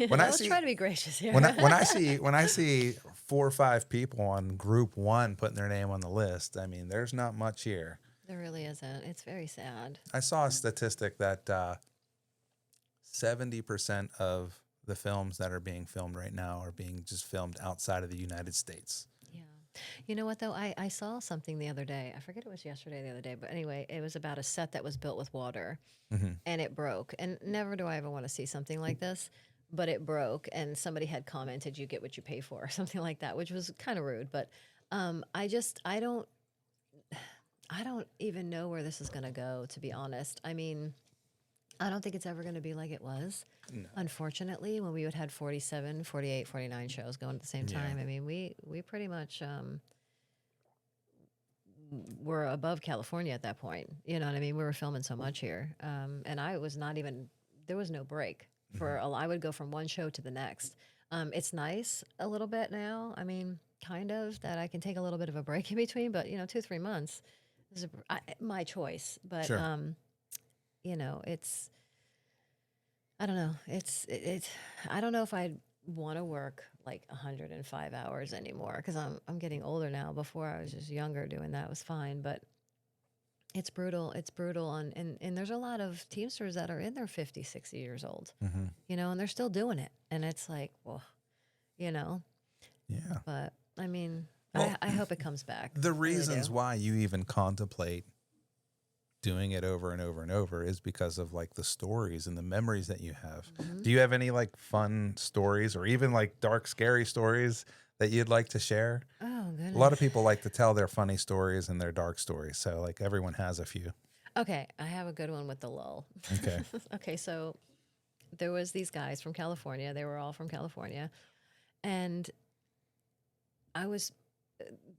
When I was trying to be gracious here. when I see 4 or 5 people on group 1 putting their name on the list, I mean, there's not much here. There really isn't. It's very sad. I saw a statistic that 70% of the films that are being filmed right now are being just filmed outside of the United States. Yeah. You know what, though? I saw something the other day. I forget it was yesterday or the other day, but anyway, it was about a set that was built with water, and it broke. And never do I ever want to see something like this, but it broke, and somebody had commented, you get what you pay for, or something like that, which was kind of rude. But I don't even know where this is going to go, to be honest. I mean, I don't think it's ever going to be like it was. No. Unfortunately, when we would had 47, 48, 49 shows going at the same time. I mean, we pretty much were above California at that point. You know what I mean? We were filming so much here. And I was not even, there was no break. I would go from one show to the next. It's nice a little bit now. I mean, kind of, that I can take a little bit of a break in between, but 2-3 months is my choice. But, sure. It's, I don't know. It's I don't know if I'd want to work like 105 hours anymore because I'm getting older now. Before I was just younger doing that was fine, but it's brutal. It's brutal. And there's a lot of Teamsters that are in their 50, 60 years old, and they're still doing it. And it's like, well, Yeah. But I mean, well, I hope it comes back. The reasons why you even contemplate doing it over and over and over is because of like the stories and the memories that you have. Mm-hmm. Do you have any like fun stories or even like dark, scary stories that you'd like to share? Oh, A lot of goodness. people like to tell their funny stories and their dark stories. So like everyone has a few. Okay, I have a good one with the lull. Okay. Okay, so there was these guys from California. They were all from California, and I was.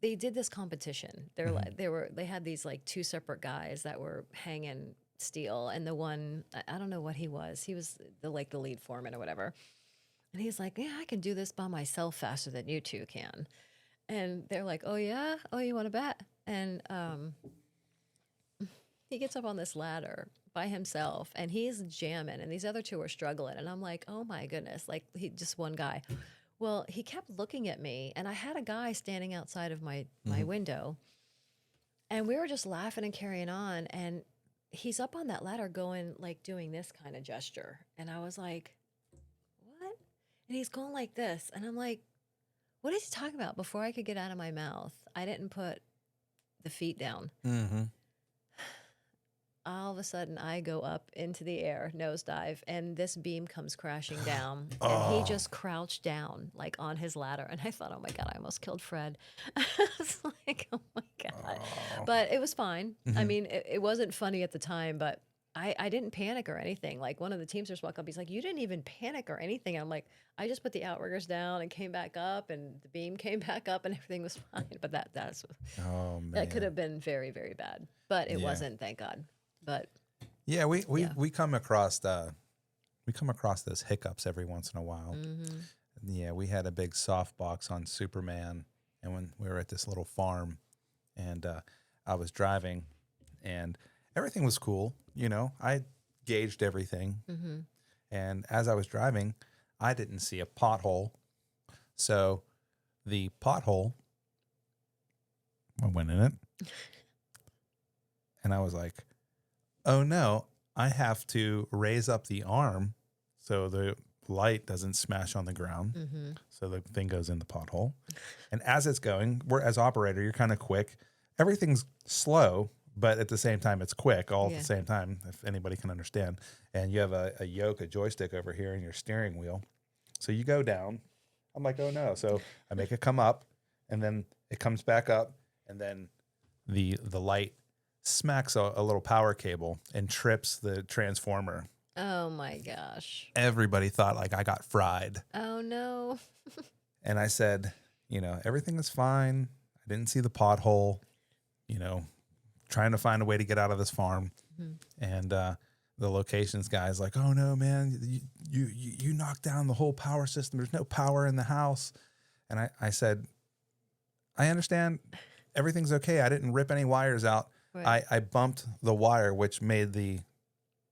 They did this competition. Mhm. They had these like two separate guys that were hanging steel, and the one I don't know what he was. He was the lead foreman or whatever, and he's like, "Yeah, I can do this by myself faster than you two can." And they're like, "Oh yeah, oh you want to bet?" And he gets up on this ladder by himself and he's jamming and these other two are struggling and I'm like, "Oh my goodness." Like he just one guy. Well, he kept looking at me and I had a guy standing outside of my Mhm. window and we were just laughing and carrying on and he's up on that ladder going like doing this kind of gesture and I was like, "What?" And he's going like this and I'm like, "What is he talking about?" Before I could get out of my mouth, I didn't put the feet down. Mhm. All of a sudden I go up into the air, nosedive, and this beam comes crashing down. And he Oh. just crouched down, like on his ladder. And I thought, oh my God, I almost killed Fred. I was like, oh my God. Oh. But it was fine. I Mhm. mean, it wasn't funny at the time, but I didn't panic or anything. Like one of the Teamsters walked up, he's like, "You didn't even panic or anything." And I'm like, "I just put the outriggers down and came back up, and the beam came back up, and everything was fine." But Oh that could man. have been very, very bad. But it Yeah. wasn't, thank God. But Yeah, yeah. we come across those hiccups every once in a while. Mm-hmm. Yeah, we had a big softbox on Superman, and when we were at this little farm, and I was driving, and everything was cool. You know, I gauged everything, Mm-hmm. and as I was driving, I didn't see a pothole, so the pothole, I went in it, and I was like, "Oh no, I have to raise up the arm so the light doesn't smash on the ground." Mm-hmm. So the thing goes in the pothole. And as it's going, we're as operator, you're kind of quick. Everything's slow, but at the same time, it's quick all at the Yeah. same time, if anybody can understand. And you have a joystick over here in your steering wheel. So you go down. I'm like, oh no. So I make it come up and then it comes back up. And then the light smacks a little power cable and trips the transformer. Oh my gosh. Everybody thought like I got fried. Oh no. And I said, everything is fine. I didn't see the pothole, you know, trying to find a way to get out of this farm. Mm-hmm. And the locations guy's like, oh no, man, you knocked down the whole power system. There's no power in the house. And I said, I understand. Everything's okay. I didn't rip any wires out. Right. I bumped the wire, which made the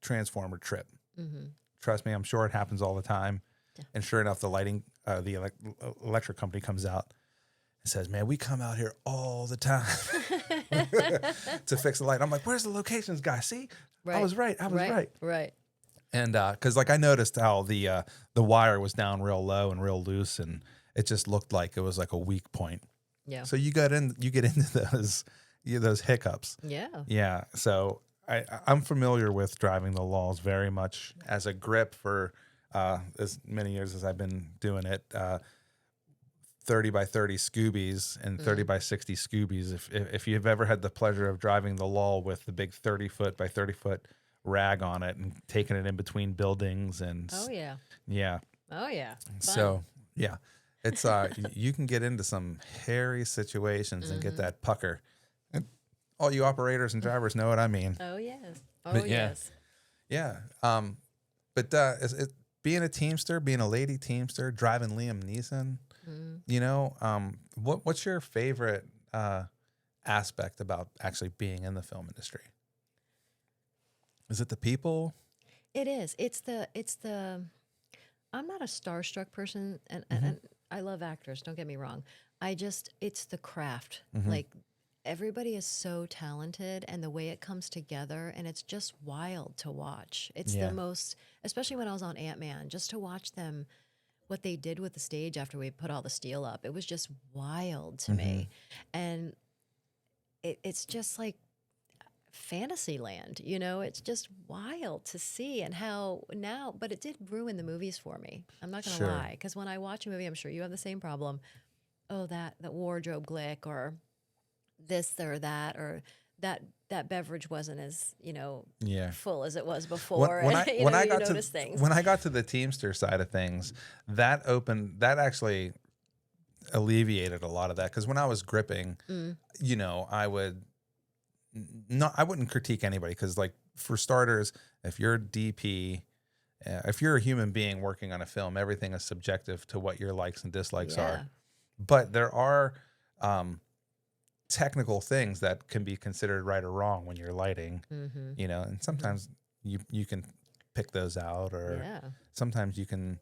transformer trip. Mm-hmm. Trust me, I'm sure it happens all the time. Yeah. And sure enough, the electric company comes out and says, "Man, we come out here all the time to fix the light." I'm like, "Where's the locations guy? See, Right. I was right. I was right." Right. And because like I noticed how the wire was down real low and real loose, and it just looked like it was like a weak point. Yeah. So you get into those hiccups. Yeah. Yeah. So I'm familiar with driving the laws very much as a grip for as many years as I've been doing it. 30 by 30 Scoobies and 30 by 60 Scoobies. If you've ever had the pleasure of driving the lull with the big 30-foot by 30-foot rag on it and taking it in between buildings and Oh yeah. yeah. Oh yeah. Fun. So yeah, it's you can get into some hairy situations and get that pucker. And all you operators and drivers know what I mean. Oh yes. Oh But yeah. yes. Yeah. But being a Teamster, being a lady Teamster, driving Liam Neeson, what's your favorite aspect about actually being in the film industry? Is it the people? It is. It's the I'm not a starstruck person and I love actors, don't get me wrong. It's the craft. Mm-hmm. Like everybody is so talented and the way it comes together and it's just wild to watch. It's Yeah. the most, especially when I was on Ant-Man, just to watch them what they did with the stage after we put all the steel up. It was just wild to me. And it's just like fantasy land. You know, it's just wild to see and how now, but it did ruin the movies for me. I'm not going to Sure. lie. Because when I watch a movie, I'm sure you have the same problem. Oh, that wardrobe glick or this or that beverage wasn't as, Yeah. full as it was When, before. when I You when know, I you got to notice things. when I got to the Teamster side of things, that actually alleviated a lot of that, because when I was gripping, Mm, I would not I wouldn't critique anybody, because like for starters, if you're a DP, if you're a human being working on a film, everything is subjective to what your likes and dislikes yeah. are. But there are um, technical things that can be considered right or wrong when you're lighting, Mm-hmm. and sometimes you can pick those out, or Yeah. sometimes you can,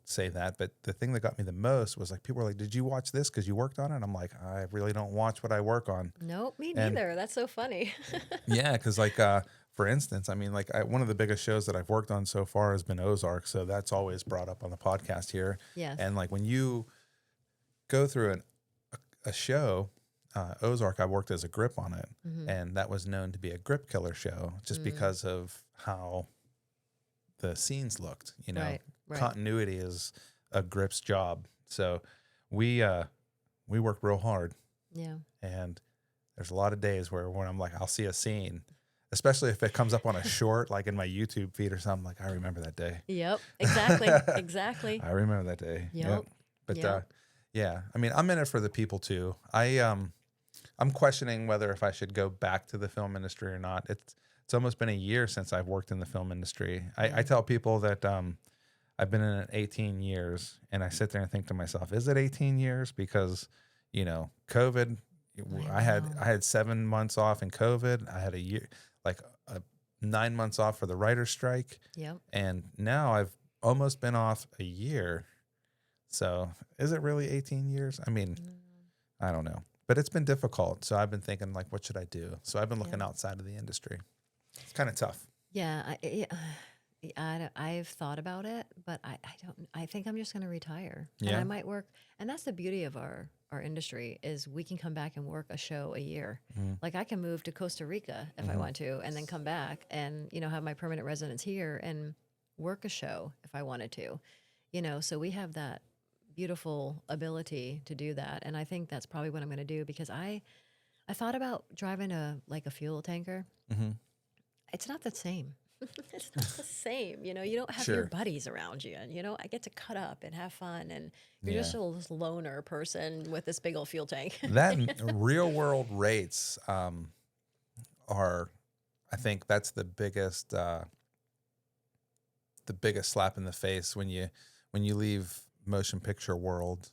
say that. But the thing that got me the most was like, people were like, did you watch this because you worked on it? And I'm like, I really don't watch what I work on. Nope, me And neither. That's so funny. yeah, because like, for instance, I mean, like one of the biggest shows that I've worked on so far has been Ozark. So that's always brought up on the podcast here. Yes. And like when you go through a show, Ozark, I worked as a grip on it, Mm-hmm. and that was known to be a grip killer show just because of how the scenes looked. Right. Right. Continuity is a grip's job. So we worked real hard, Yeah. and there's a lot of days where when I'm like, I'll see a scene, especially if it comes up on a short, like in my YouTube feed or something, like I remember that day. Yep. Exactly. Exactly. I remember that day. Yep. But Yep. yeah, I mean, I'm in it for the people too. I'm questioning whether if I should go back to the film industry or not. It's almost been a year since I've worked in the film industry. I tell people that I've been in it 18 years, and I sit there and think to myself, is it 18 years? Because COVID. I know. had 7 months off in COVID. I had a year, like 9 months off for the writer's strike, Yep. and now I've almost been off a year. So is it really 18 years? I mean, I don't know, but it's been difficult. So I've been thinking, like, what should I do? So I've been looking Yeah. outside of the industry. It's kind of tough. Yeah. I've thought about it, but I don't. I think I'm just going to retire, and Yeah. I might work. And that's the beauty of our industry is we can come back and work a show a year. Mhm. Like I can move to Costa Rica if I want to, and then come back and have my permanent residence here and work a show if I wanted to. So we have that beautiful ability to do that, and I think that's probably what I'm going to do because I thought about driving a fuel tanker. Mm-hmm. It's not the same. It's not the same. You don't have your Sure. buddies around you. And, I get to cut up and have fun. And you're Yeah. just a little loner person with this big old fuel tank. That real world rates are, I think that's the biggest slap in the face when you leave motion picture world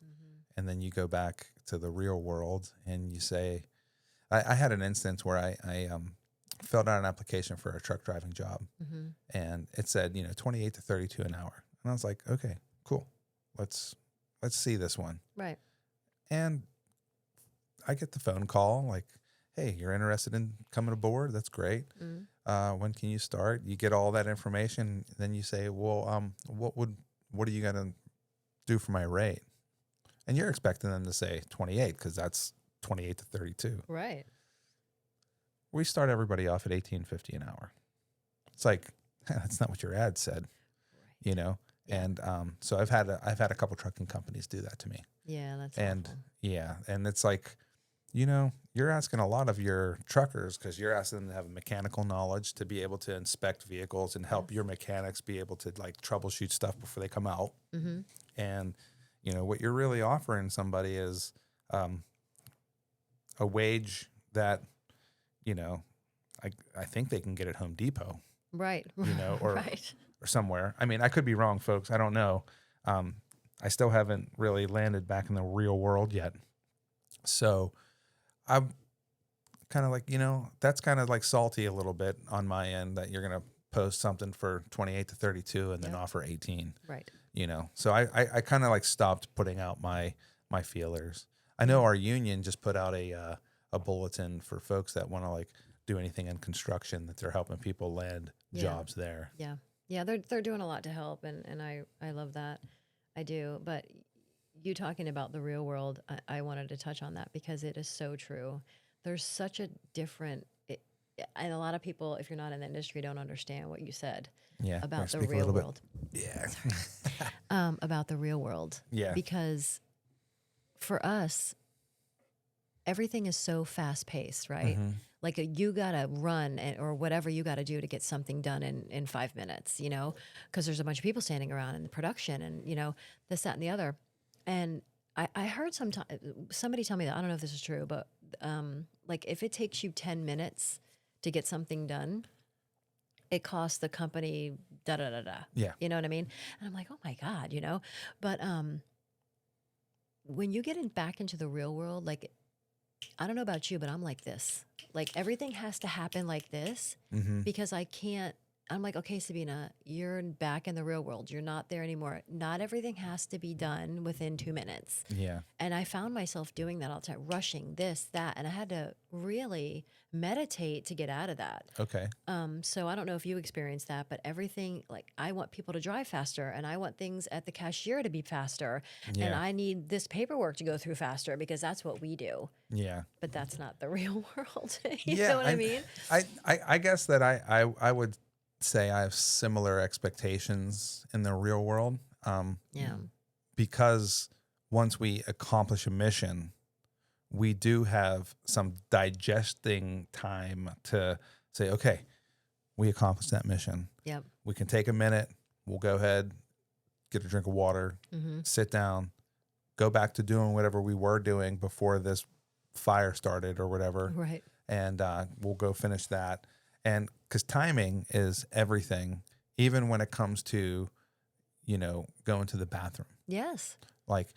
and then you go back to the real world and you say, I had an instance where I filled out an application for a truck driving job, Mm-hmm. and it said 28 to 32 an hour, and I was like, okay, cool, let's see this one. Right. And I get the phone call like, hey, you're interested in coming aboard? That's great. Mm-hmm. When can you start? You get all that information. Then you say, well, what are you going to do for my rate? And you're expecting them to say 28 because that's 28 to 32. Right. We start everybody off at $18.50 an hour. It's like, that's not what your ad said, Right. Yeah. And so I've had a couple trucking companies do that to me. Yeah, that's And awful. yeah, and it's like, you're asking a lot of your truckers because you're asking them to have mechanical knowledge to be able to inspect vehicles and help your mechanics be able to like troubleshoot stuff before they come out. Mm-hmm. And what you're really offering somebody is a wage that I think they can get at Home Depot, Right. or right. or somewhere. I mean, I could be wrong, folks. I don't know. I still haven't really landed back in the real world yet. So I'm kind of like, that's kind of like salty a little bit on my end that you're going to post something for 28 to 32 and then Yep. offer 18, Right. So I kind of like stopped putting out my feelers. I know our union just put out a bulletin for folks that want to like do anything in construction, that they're helping people land Yeah. jobs there. Yeah. Yeah. They're doing a lot to help. And I love that. I do. But you talking about the real world, I wanted to touch on that because it is so true. There's such a different and a lot of people, if you're not in the industry, don't understand what you said Yeah. about the Speak a real little bit. world. Yeah. About the real world. Yeah. Because for us, everything is so fast paced, right? Mm-hmm. Like you gotta run or whatever you gotta do to get something done in 5 minutes, because there's a bunch of people standing around in the production and, this, that, and the other. And I heard somebody tell me that, I don't know if this is true, but like if it takes you 10 minutes to get something done, it costs the company da da da da. Yeah. You know what I mean? And I'm like, oh my God, But when you get back into the real world, like I don't know about you, but I'm like this. Like everything has to happen like this Mm-hmm. because I can't. I'm like, okay, Sabina, you're back in the real world. You're not there anymore. Not everything has to be done within 2 minutes. Yeah. And I found myself doing that all the time, rushing this, that. And I had to really meditate to get out of that. Okay. So I don't know if you experienced that, but everything, like I want people to drive faster and I want things at the cashier to be faster. And Yeah. I need this paperwork to go through faster because that's what we do. Yeah. But that's not the real world. You Yeah. know what I mean? I guess that I would say I have similar expectations in the real world. Yeah. Because once we accomplish a mission, we do have some digesting time to say, okay, we accomplished that mission. Yep. We can take a minute. We'll go ahead, get a drink of water, Mm-hmm. sit down, go back to doing whatever we were doing before this fire started or whatever. Right. And we'll go finish that. And because timing is everything, even when it comes to, going to the bathroom. Yes. Like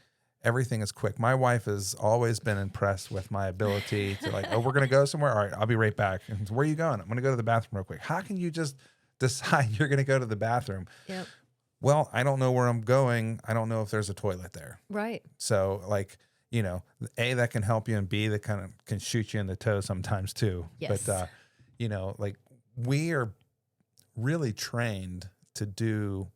everything is quick. My wife has always been impressed with my ability to like, oh, we're going to go somewhere. All right, I'll be right back. And where are you going? I'm going to go to the bathroom real quick. How can you just decide you're going to go to the bathroom? Yep. Well, I don't know where I'm going. I don't know if there's a toilet there. Right. So like, A, that can help you, and B, that kind of can shoot you in the toe sometimes too. Yes. But, like we are really trained to do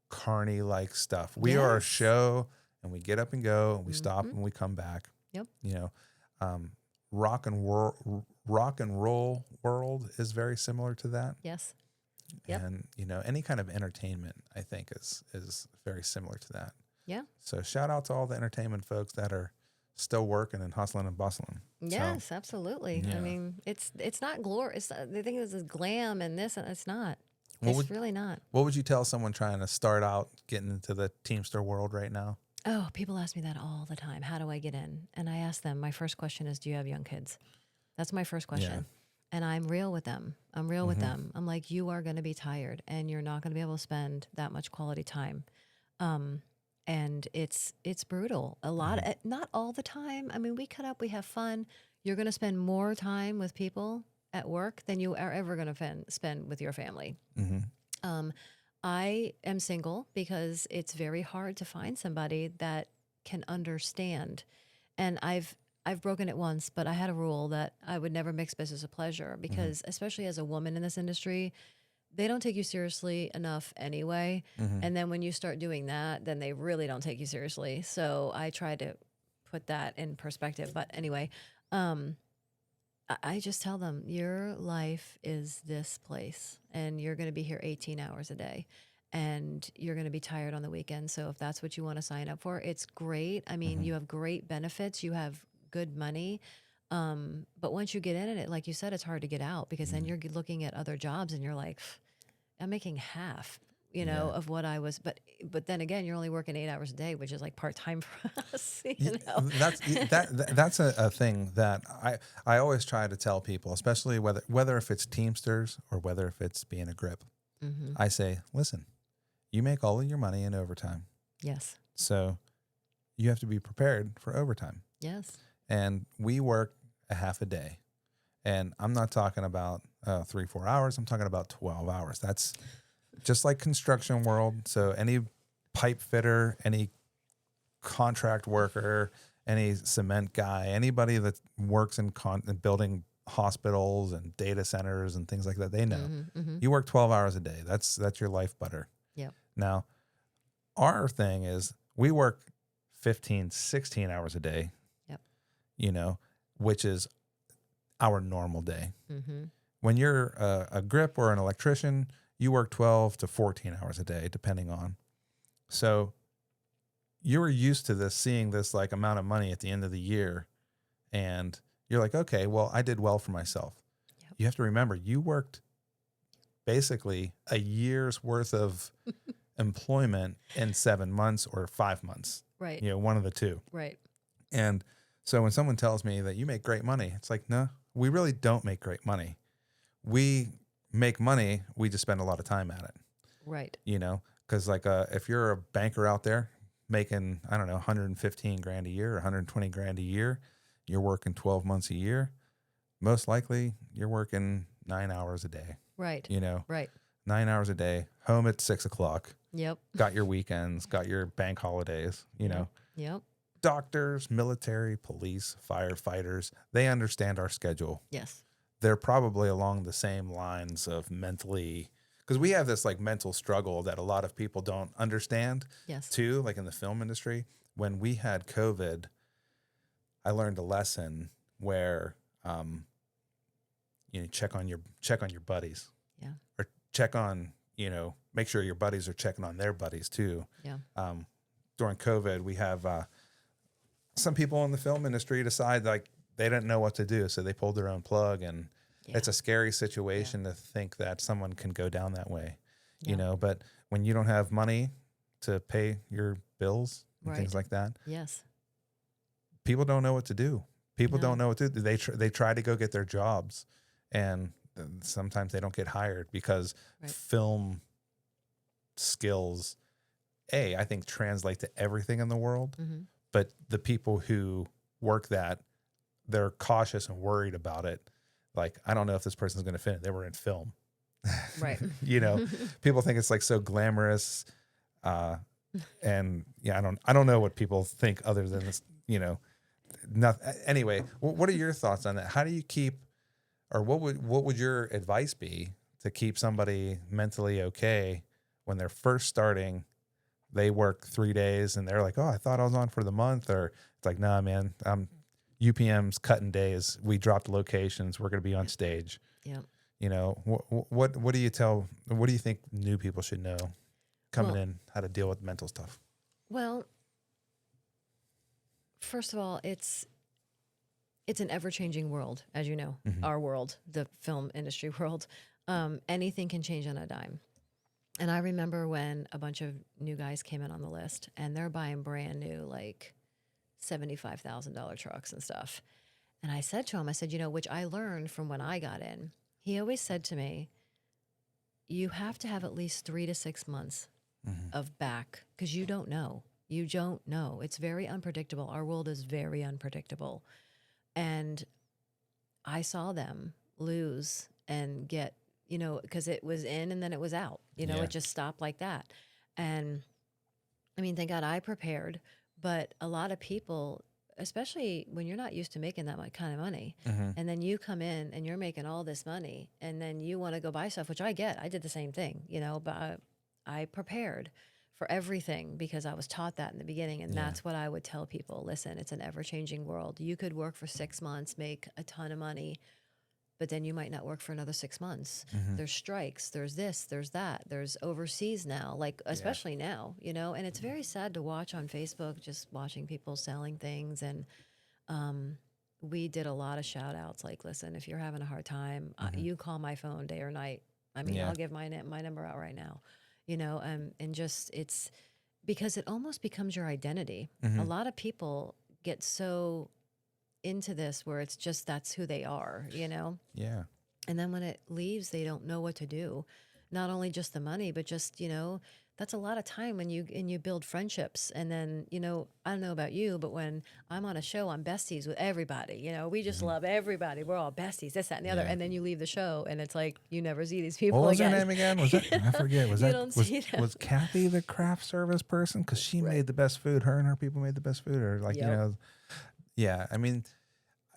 carny-like stuff. We are a Yes. show, and we get up and go, and we stop Mhm. and we come back. Yep. Rock and roll world is very similar to that. Yes. Yep. And any kind of entertainment, I think, is very similar to that. Yeah. So shout out to all the entertainment folks that are still working and hustling and bustling. Yes, absolutely. yeah. I mean, it's not glory. It's the thing is glam and this, and it's not. What It's really not. What would you tell someone trying to start out getting into the Teamster world right now? Oh, people ask me that all the time. How do I get in? And I ask them, my first question is, do you have young kids? That's my first question. Yeah. And I'm real with them. I'm real with them. I'm like, you are going to be tired and you're not going to be able to spend that much quality time. And it's brutal. A lot, not all the time. I mean, we cut up, we have fun. You're going to spend more time with people at work than you are ever going to spend with your family. Mm-hmm. I am single because it's very hard to find somebody that can understand. And I've broken it once, but I had a rule that I would never mix business with pleasure because especially as a woman in this industry, they don't take you seriously enough anyway. And then when you start doing that, then they really don't take you seriously. So I try to put that in perspective. But anyway, I just tell them, your life is this place and you're going to be here 18 hours a day and you're going to be tired on the weekend. So if that's what you want to sign up for, it's great. I mean, you have great benefits, you have good money. But once you get in it, like you said, it's hard to get out because then you're looking at other jobs and you're like, I'm making half, of what I was. But then again, you're only working 8 hours a day, which is like part-time for us. That's a thing that I always try to tell people, especially whether if it's Teamsters or whether if it's being a grip. I say, listen, you make all of your money in overtime. Yes. So you have to be prepared for overtime. Yes. And we work a half a day. And I'm not talking about 3-4 hours. I'm talking about 12 hours. That's just like construction world. So any pipe fitter, any contract worker, any cement guy, anybody that works in building hospitals and data centers and things like that, they know you work 12 hours a day. That's your life butter. Yep. Now, our thing is we work 15, 16 hours a day, Yep. which is our normal day. when you're a grip or an electrician, you work 12 to 14 hours a day, depending on. So you were used to this, seeing this like amount of money at the end of the year. And you're like, okay, well, I did well for myself. Yep. You have to remember, you worked basically a year's worth of employment in 7 months or 5 months. Right. You know, one of the two. Right. And so when someone tells me that you make great money, it's like, no, we really don't make great money. We make money, we just spend a lot of time at it. Right. You know, because like if you're a banker out there making, I don't know, 115 grand a year, 120 grand a year, you're working 12 months a year, most likely you're working 9 hours a day. Right. You know, Right. 9 hours a day, home at 6 o'clock. Yep. Got your weekends, got your bank holidays, you know. Yep. Doctors, military, police, firefighters, they understand our schedule. Yes. They're probably along the same lines of mentally, because we have this like mental struggle that a lot of people don't understand. Yes. Too, like in the film industry. When we had COVID, I learned a lesson where you know, check on your buddies. Yeah. Or check on, you know, make sure your buddies are checking on their buddies too. Yeah. During COVID, we have some people in the film industry decide like they didn't know what to do, so they pulled their own plug, and it's a scary situation to think that someone can go down that way, you know. But when you don't have money to pay your bills and things like that, yes, people don't know what to do. People don't know what to do. They try to go get their jobs, and sometimes they don't get hired because film skills, I think, translate to everything in the world. Mm-hmm. But the people who work that, they're cautious and worried about it. Like, I don't know if this person's going to fit. They were in film. Right. You know, people think it's like so glamorous. And yeah, I don't know what people think other than this, you know, anyway, what are your thoughts on that? How do you keep, or what would your advice be to keep somebody mentally okay when they're first starting? They work 3 days and they're like, oh, I thought I was on for the month. Or it's like, nah, man, UPM's cutting days. We dropped locations. We're going to be on stage. Yeah. You know, what do you think new people should know coming in, how to deal with mental stuff? Well, first of all, it's an ever-changing world, as you know, our world, the film industry world. Anything can change on a dime. And I remember when a bunch of new guys came in on the list, and they're buying brand new, like $75,000 trucks and stuff. And I said to him, you know, which I learned from when I got in, he always said to me, you have to have at least 3 to 6 months of back, because you don't know. You don't know. It's very unpredictable. Our world is very unpredictable. And I saw them lose and get, you know, because it was in and then it was out. You know, it just stopped like that. And I mean, thank God I prepared. But a lot of people, especially when you're not used to making that much kind of money, and then you come in and you're making all this money, and then you want to go buy stuff, which I get. I did the same thing, you know, but I prepared for everything because I was taught that in the beginning. And that's what I would tell people. Listen, it's an ever-changing world. You could work for 6 months, make a ton of money, but then you might not work for another 6 months. There's strikes, there's this, there's that, there's overseas now, like especially now, you know, and it's very sad to watch on Facebook, just watching people selling things. And we did a lot of shout outs like, listen, if you're having a hard time, you call my phone day or night. I mean, I'll give my number out right now, you know, and just, it's because it almost becomes your identity. A lot of people get so into this where it's just, that's who they are, you know? Yeah. And then when it leaves, they don't know what to do. Not only just the money, but just, you know, that's a lot of time when you build friendships. And then, you know, I don't know about you, but when I'm on a show, I'm besties with everybody. You know, we just love everybody. We're all besties, this, that, and the other. And then you leave the show and it's like, you never see these people what was again. her name again? Was it, I forget. Was You that, don't see them. was Kathy the craft service person? Cause she made the best food. Her and her people made the best food, or like, you know, I mean,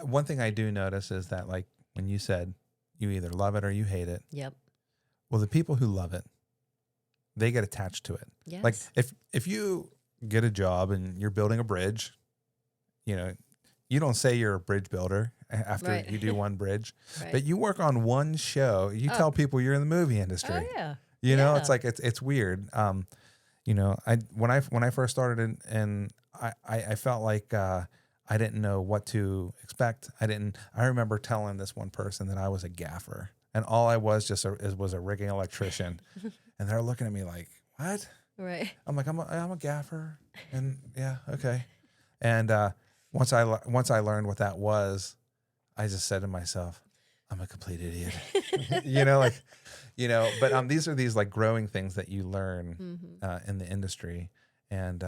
one thing I do notice is that, like, when you said you either love it or you hate it. Yep. Well, the people who love it, they get attached to it. Yes. Like if you get a job and you're building a bridge, you know, you don't say you're a bridge builder after Right. you do one bridge. Right. But you work on one show. You Oh. tell people you're in the movie industry. Oh yeah. You know, it's Yeah. like it's weird. You know, when I first started and I felt like I didn't know what to expect. I remember telling this one person that I was a gaffer, and all I was was a rigging electrician, and they're looking at me like, "What?" Right. I'm like, I'm a gaffer, and yeah, okay. And once I learned what that was, I just said to myself, I'm a complete idiot. you know, like, you know. But these are these like growing things that you learn Mm-hmm. in the industry, and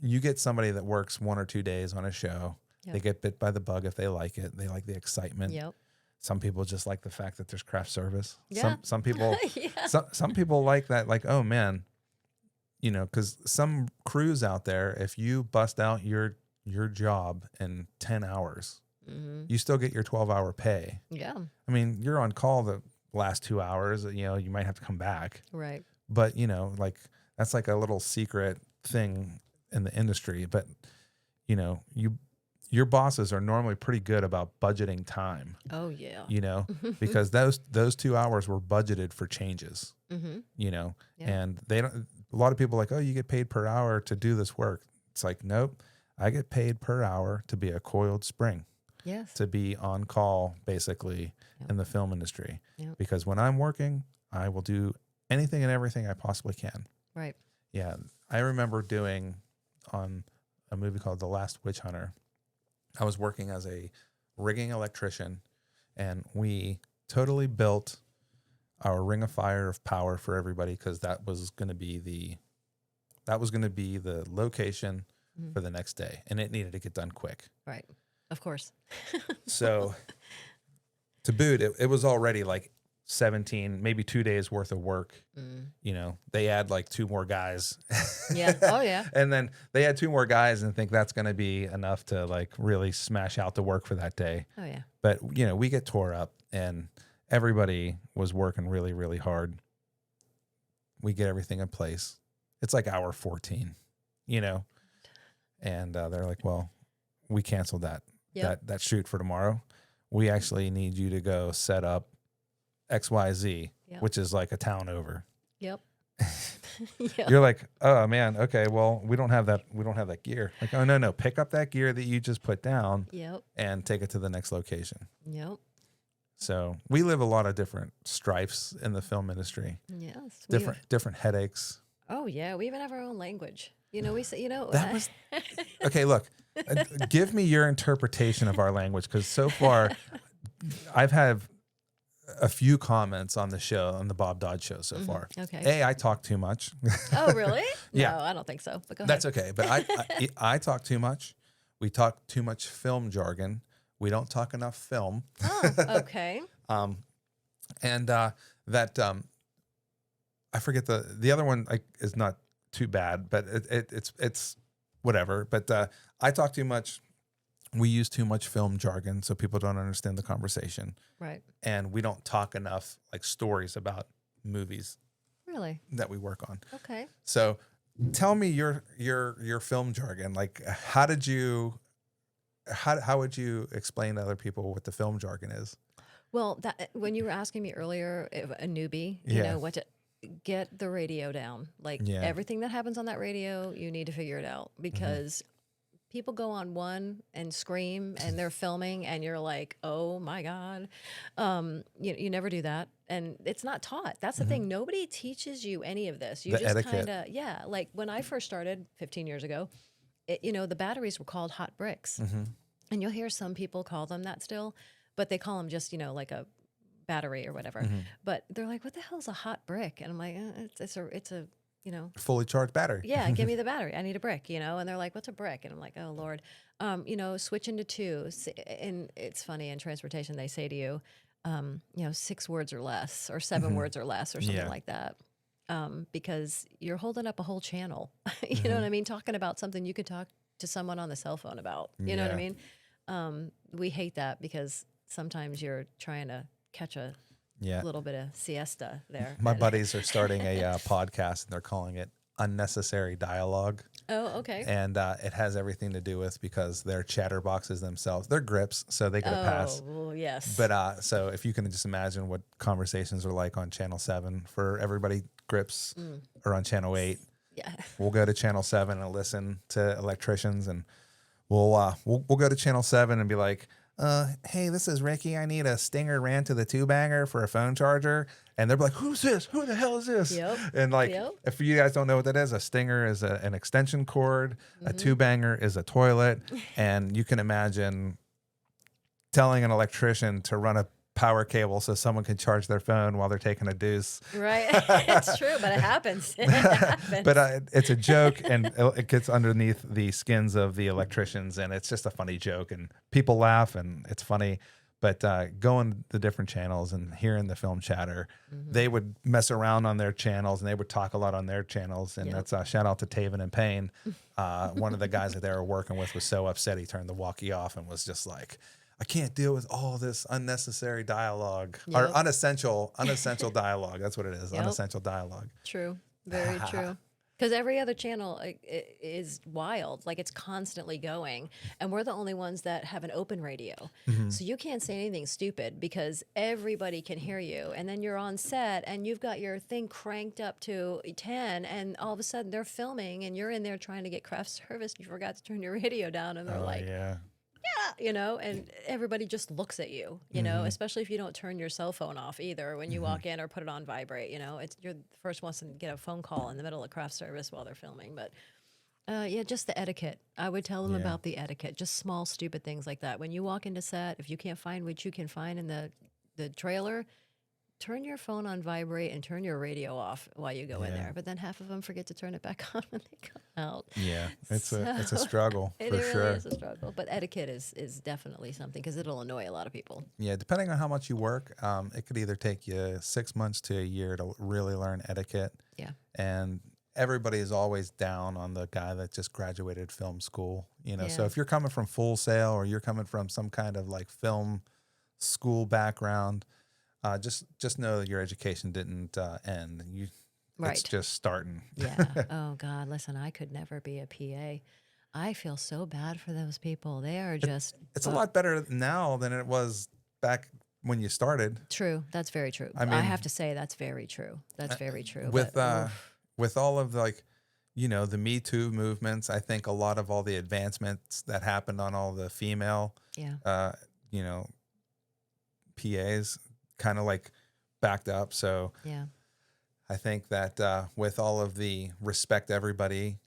you get somebody that works 1 or 2 days on a show. Yep. They get bit by the bug if they like it. They like the excitement. Yep. Some people just like the fact that there's craft service. Yeah. Some people Yeah. some people like that. Like, oh man, you know, because some crews out there, if you bust out your job in 10 hours, Mm-hmm. you still get your 12-hour pay. Yeah. I mean, you're on call the last 2 hours. You know, you might have to come back, Right. but you know, like that's like a little secret thing in the industry. But you know, your bosses are normally pretty good about budgeting time. Oh yeah. You know, because those 2 hours were budgeted for changes. Mm-hmm. You know, Yeah. and they don't. A lot of people are like, oh, you get paid per hour to do this work. It's like, nope, I get paid per hour to be a coiled spring, Yes. to be on call basically Yep. in the film industry. Yep. Because when I'm working, I will do anything and everything I possibly can. Right. Yeah. I remember doing on a movie called The Last Witch Hunter. I was working as a rigging electrician, and we totally built our ring of fire of power for everybody, because that was going to be the location Mhm. for the next day, and it needed to get done quick. Right. Of course. So to boot, it was already like 17, maybe 2 days worth of work. Mm. You know, they add like 2 more guys. Yeah. Oh yeah. And then they had 2 more guys and think that's going to be enough to like really smash out the work for that day. Oh yeah. But, you know, we get tore up, and everybody was working really, really hard. We get everything in place. It's like hour 14, you know, and they're like, well, we canceled that shoot for tomorrow. We actually need you to go set up XYZ, Yep. which is like a town over. Yep. Yeah. You're like, oh man, okay, well, we don't have that gear. Like, oh no, pick up that gear that you just put down Yep. and take it to the next location. Yep. So we live a lot of different stripes in the film industry. Yes. Different headaches. Oh yeah. We even have our own language. You know, we say, you know, That was okay. Look, give me your interpretation of our language, because so far I've had a few comments on the show, on the Bob Dodd show so far. Okay. I talk too much. Oh really? Yeah. No, I don't think so. But go That's ahead. okay. But I talk too much. We talk too much film jargon. We don't talk enough film. Oh, okay. And that I forget the other one is not too bad, but it's whatever. But I talk too much. We use too much film jargon, so people don't understand the conversation. Right. And we don't talk enough like stories about movies Really? that we work on. Okay. So tell me your film jargon. Like, how would you explain to other people what the film jargon is? Well, that when you were asking me earlier, a newbie, you Yeah. know, what to get the radio down. Like Yeah. everything that happens on that radio, you need to figure it out, because people go on one and scream and they're filming and you're like, oh my God. You never do that. And it's not taught. That's the thing. Nobody teaches you any of this. You The just etiquette. kind of, yeah. Like when I first started 15 years ago, the batteries were called hot bricks. And you'll hear some people call them that still, but they call them just, like a battery or whatever. But they're like, what the hell is a hot brick? And I'm like, it's a Fully charged battery. yeah, give me the battery. I need a brick, And they're like, what's a brick? And I'm like, oh, Lord. Switch into 2. And it's funny, in transportation, they say to you, 6 words or less, or 7 words or less, or something like that. Because you're holding up a whole channel. You know what I mean? Talking about something you could talk to someone on the cell phone about. You know what I mean? We hate that, because sometimes you're trying to catch a little bit of siesta there. My buddies are starting a podcast, and they're calling it unnecessary dialogue. Oh, okay. And it has everything to do with because they're chatterboxes themselves. They're grips, so they get a pass. Well, yes. But so if you can just imagine what conversations are like on Channel 7 for everybody, grips are on Channel 8. Yeah. We'll go to Channel 7 and listen to electricians, and we'll go to Channel 7 and be like, hey, this is Ricky. I need a Stinger ran to the two-banger for a phone charger. And they're like, who's this? Who the hell is this? Yep. And like, Yep. if you guys don't know what that is, a Stinger is an extension cord. A two-banger is a toilet. And you can imagine telling an electrician to run a power cable so someone can charge their phone while they're taking a deuce. Right. It's true, but it happens. It happens. But it's a joke, and it gets underneath the skins of the electricians, and it's just a funny joke, and people laugh, and it's funny. But going the different channels and hearing the film chatter, they would mess around on their channels, and they would talk a lot on their channels. And that's shout out to Taven and Payne. One of the guys that they were working with was so upset he turned the walkie off and was just like, I can't deal with all this unnecessary dialogue or unessential dialogue. That's what it is. Unessential dialogue. True. Very true. Because every other channel is wild. Like, it's constantly going. And we're the only ones that have an open radio. So you can't say anything stupid because everybody can hear you. And then you're on set and you've got your thing cranked up to 10. And all of a sudden they're filming and you're in there trying to get craft service. You forgot to turn your radio down. And they're like, Yeah. you know, and everybody just looks at you, you know, especially if you don't turn your cell phone off either when you walk in or put it on vibrate, you know, you're the first ones to get a phone call in the middle of craft service while they're filming. But yeah, just the etiquette. I would tell them about the etiquette, just small, stupid things like that. When you walk into set, if you can't find what you can find in the trailer, turn your phone on vibrate and turn your radio off while you go in there. But then half of them forget to turn it back on when they come out. Yeah, it's a struggle for It sure. really is a struggle. But etiquette is definitely something because it'll annoy a lot of people. Yeah, depending on how much you work, it could either take you 6 months to a year to really learn etiquette. Yeah. And everybody is always down on the guy that just graduated film school. You know, so Yeah. if you're coming from Full Sail or you're coming from some kind of like film school background, just know that your education didn't end. It's just starting. Yeah. Oh God, listen, I could never be a PA. I feel so bad for those people. They are just. It's a lot better now than it was back when you started. True. That's very true. I mean, I have to say that's very true. That's very true. With all of like, you know, the Me Too movements, I think a lot of all the advancements that happened on all the female, you know, PAs kind of like backed up. So yeah. I think that with all of the respect everybody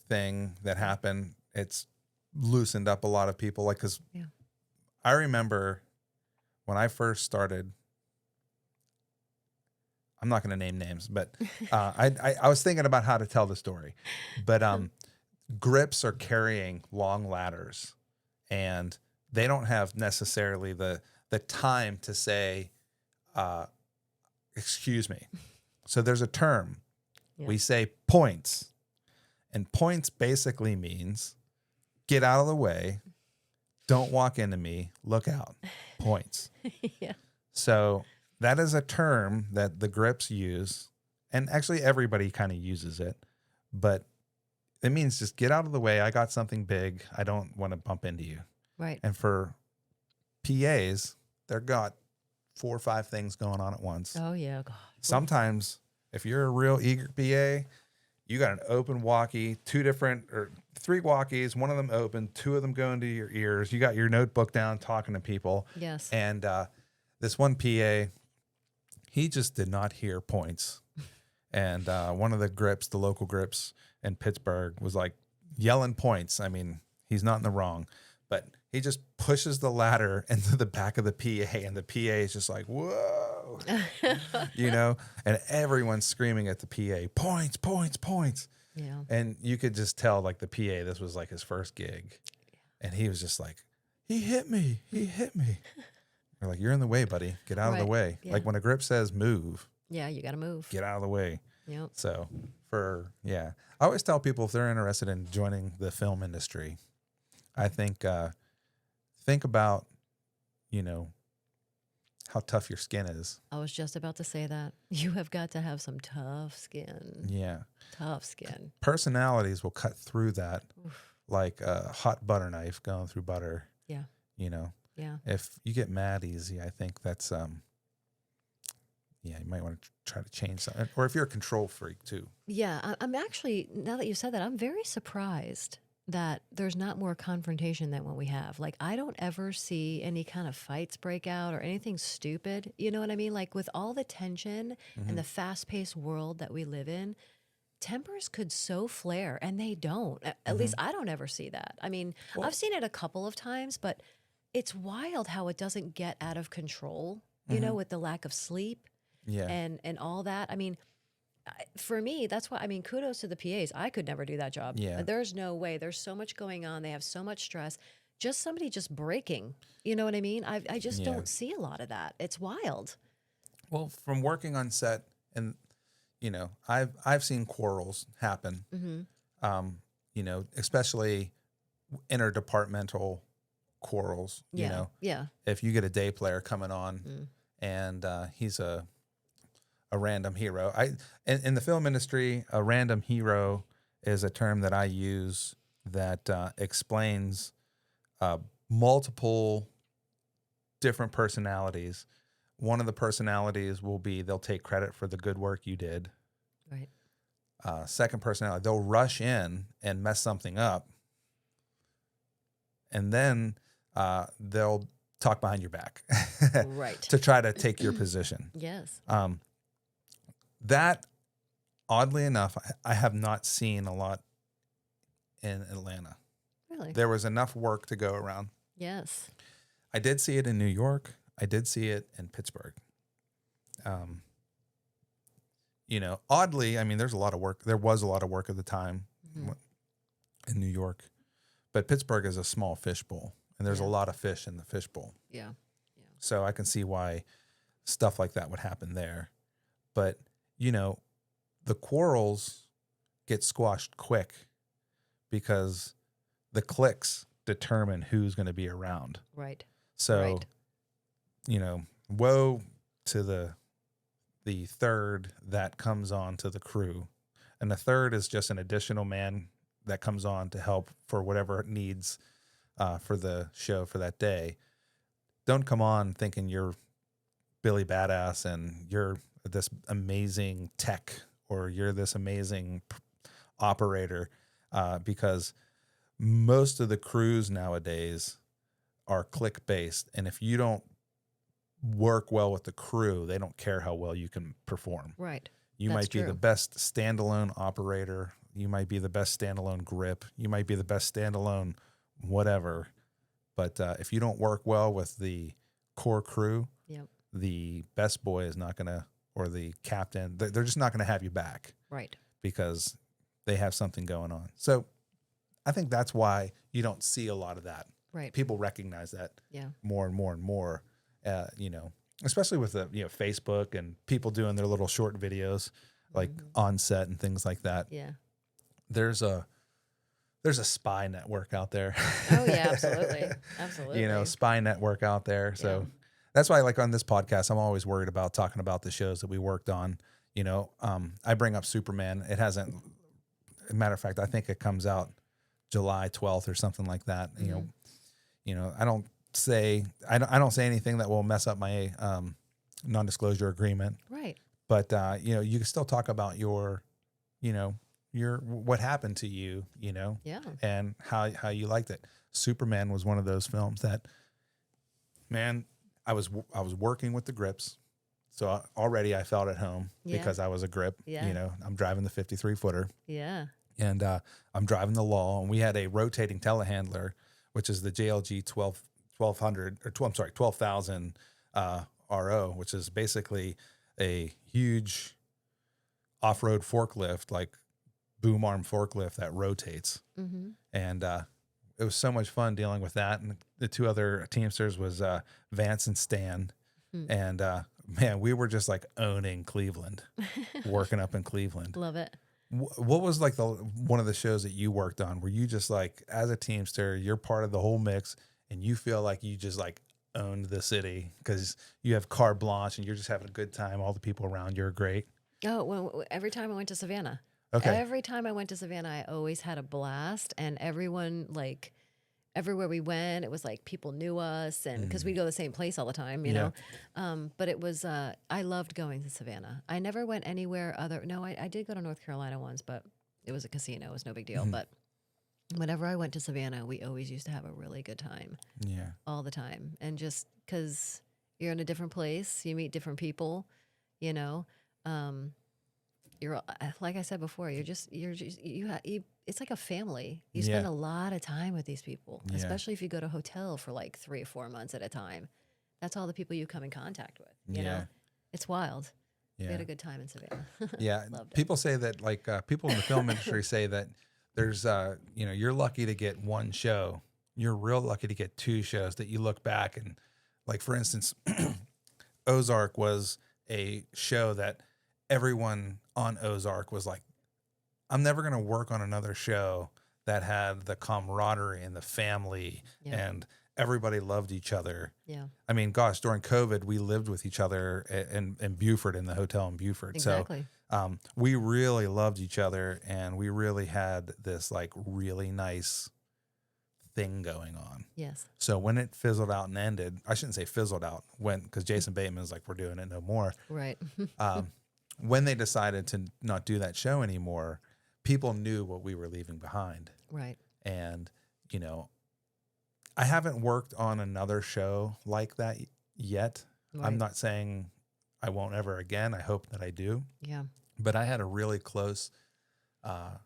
thing that happened, it's loosened up a lot of people. Like, because I remember when I first started, I'm not going to name names, but I was thinking about how to tell the story. But grips are carrying long ladders, and they don't have necessarily the time to say, excuse me. So there's a term. We say points. And points basically means get out of the way. Don't walk into me. Look out. Points. Yeah. So that is a term that the grips use. And actually everybody kind of uses it. But it means just get out of the way. I got something big. I don't want to bump into you. Right. And for PAs, they've got 4 or 5 things going on at once. Oh, yeah. God. Sometimes, if you're a real eager PA, you got an open walkie, 2 different or 3 walkies, one of them open, 2 of them go into your ears. You got your notebook down talking to people. Yes. And this one PA, he just did not hear points. And one of the grips, the local grips in Pittsburgh, was like yelling points. I mean, he's not in the wrong, but he just pushes the ladder into the back of the PA, and the PA is just like, whoa, you know, and everyone's screaming at the PA, points, points, points. Yeah. And you could just tell, like, the PA, this was like his first gig. And he was just like, he hit me. He hit me. You're like, you're in the way, buddy. Get out of the way. Yeah. Like when a grip says move. Yeah, you got to move. Get out of the way. Yep. So I always tell people if they're interested in joining the film industry, I think about, you know, how tough your skin is. I was just about to say that. You have got to have some tough skin. Yeah. Tough skin. Personalities will cut through that like a hot butter knife going through butter. Yeah. You know, Yeah. if you get mad easy, I think that's, you might want to try to change something. Or if you're a control freak too. Yeah. I'm actually, now that you said that, I'm very surprised that there's not more confrontation than what we have. Like, I don't ever see any kind of fights break out or anything stupid. You know what I mean? Like, with all the tension and the fast-paced world that we live in, tempers could so flare, and they don't. At least I don't ever see that. I mean, I've seen it a couple of times, but it's wild how it doesn't get out of control, you know, with the lack of sleep Yeah. and all that. I mean, for me, that's why, I mean, kudos to the PAs. I could never do that job. Yeah. There's no way. There's so much going on. They have so much stress. Just somebody just breaking. You know what I mean? I just Yeah. don't see a lot of that. It's wild. Well, from working on set, and you know, I've seen quarrels happen. You know, especially interdepartmental quarrels. Yeah. You know, Yeah. if you get a day player coming on, and he's a random hero. In the film industry, a random hero is a term that I use that explains multiple different personalities. One of the personalities will be they'll take credit for the good work you did. Right. Second personality, they'll rush in and mess something up. And then they'll talk behind your back Right. to try to take your position. Yes. That, oddly enough, I have not seen a lot in Atlanta. Really? There was enough work to go around. Yes. I did see it in New York. I did see it in Pittsburgh. You know, oddly, I mean, there's a lot of work. There was a lot of work at the time in New York, but Pittsburgh is a small fishbowl, and there's a lot of fish in the fishbowl. Yeah. So I can see why stuff like that would happen there. But, you know, the quarrels get squashed quick because the cliques determine who's going to be around. Right. So, you know, woe to the third that comes on to the crew. And the third is just an additional man that comes on to help for whatever it needs for the show for that day. Don't come on thinking you're Billy Badass and you're this amazing tech or you're this amazing operator, because most of the crews nowadays are click based. And if you don't work well with the crew, they don't care how well you can perform. Right. You might be the best standalone operator. You might be the best standalone grip. You might be the best standalone whatever. But if you don't work well with the core crew, the best boy is not going to, or the captain, they're just not going to have you back. Right. Because they have something going on. So I think that's why you don't see a lot of that. Right. People recognize that more and more and more, you know, especially with the, you know, Facebook and people doing their little short videos like on set and things like that. Yeah. There's a spy network out there. Oh yeah, absolutely. Absolutely. You know, spy network out there. So that's why, like on this podcast, I'm always worried about talking about the shows that we worked on. You know, I bring up Superman. It hasn't, matter of fact, I think it comes out July 12th or something like that. You know, I don't say anything that will mess up my non-disclosure agreement. Right. But you know, you can still talk about your, you know, what happened to you, you know, and how you liked it. Superman was one of those films that, man, I was working with the grips. So already I felt at home because I was a grip. You know, I'm driving the 53 footer. Yeah. And I'm driving the Law, and we had a rotating telehandler, which is the JLG 12,000 RO, which is basically a huge off-road forklift, like boom arm forklift that rotates. And it was so much fun dealing with that. And the two other Teamsters was Vance and Stan. And man, we were just like owning Cleveland, working up in Cleveland. Love it. What was like one of the shows that you worked on? Were you just like, as a Teamster, you're part of the whole mix and you feel like you just like owned the city because you have carte blanche and you're just having a good time. All the people around you are great. Oh, well, every time I went to Savannah. Okay. Every time I went to Savannah, I always had a blast, and everyone like everywhere we went, it was like people knew us, and because we go to the same place all the time, you Yeah. know. But it was I loved going to Savannah. I never went anywhere other. No, I did go to North Carolina once, but it was a casino. It was no big deal. But whenever I went to Savannah, we always used to have a really good time Yeah. all the time, and just because you're in a different place, you meet different people, you know. You're like I said before, you it's like a family. You spend Yeah. a lot of time with these people, Yeah. especially if you go to a hotel for like 3 or 4 months at a time. That's all the people you come in contact with, you know. Yeah. It's wild. We Yeah. had a good time in Savannah. Yeah. Loved it. People say that, like, people in the film industry say that there's, you're lucky to get one show. You're real lucky to get two shows that you look back and, like, for instance, Ozark was a show that everyone on Ozark was like, I'm never going to work on another show that had the camaraderie and the family Yeah. and everybody loved each other. Yeah, I mean, gosh, during COVID, we lived with each other in Beaufort, in the hotel in Beaufort. exactly. So we really loved each other, and we really had this like really nice thing going on. Yes. So when it fizzled out and ended, I shouldn't say fizzled out, because Jason Bateman's like, we're doing it no more. Right. When they decided to not do that show anymore, people knew what we were leaving behind. Right. And, I haven't worked on another show like that yet. Right. I'm not saying I won't ever again. I hope that I do. Yeah. But I had a really close one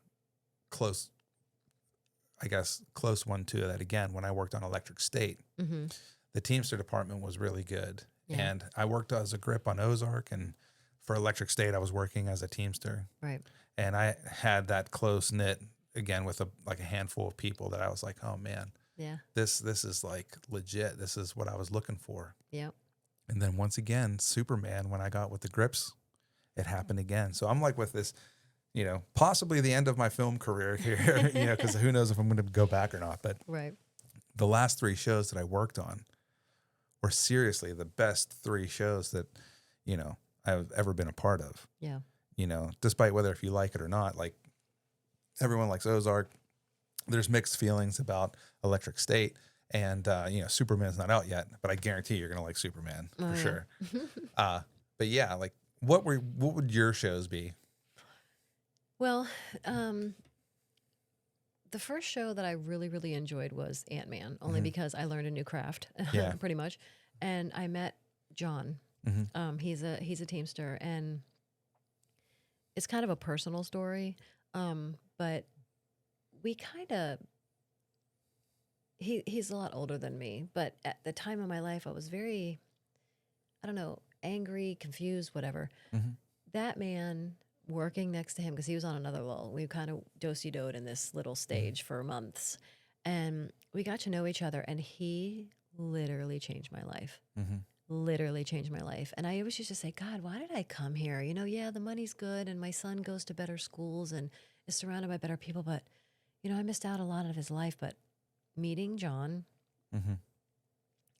to that again when I worked on Electric State. Mm-hmm. The Teamster department was really good. Yeah. And I worked as a grip on Ozark, and for Electric State, I was working as a Teamster. Right. And I had that close knit again with a handful of people that I was like, oh man, Yeah. this is like legit. This is what I was looking for. Yeah. And then once again, Superman, when I got with the grips, it happened again. So I'm like with this, possibly the end of my film career here, because who knows if I'm going to go back or not. But Right. the last 3 shows that I worked on were seriously the best 3 shows that, I've ever been a part of. Yeah. Despite whether if you like it or not, like everyone likes Ozark. There's mixed feelings about Electric State, and Superman's not out yet, but I guarantee you're gonna like Superman for sure. But yeah, like what would your shows be? Well, the first show that I really, really enjoyed was Ant-Man, only because I learned a new craft, Yeah. pretty much. And I met John. Mm-hmm. He's a Teamster, and it's kind of a personal story. But we kind of, he's a lot older than me, but at the time of my life, I was very, I don't know, angry, confused, whatever. Mm-hmm. That man, working next to him, because he was on another level, we kind of do-si-doed in this little stage for months, and we got to know each other, and he literally changed my life. Mm-hmm. Literally changed my life. And I always used to say, God, why did I come here? Yeah, the money's good, and my son goes to better schools and is surrounded by better people, but I missed out a lot of his life. But meeting John Mm-hmm.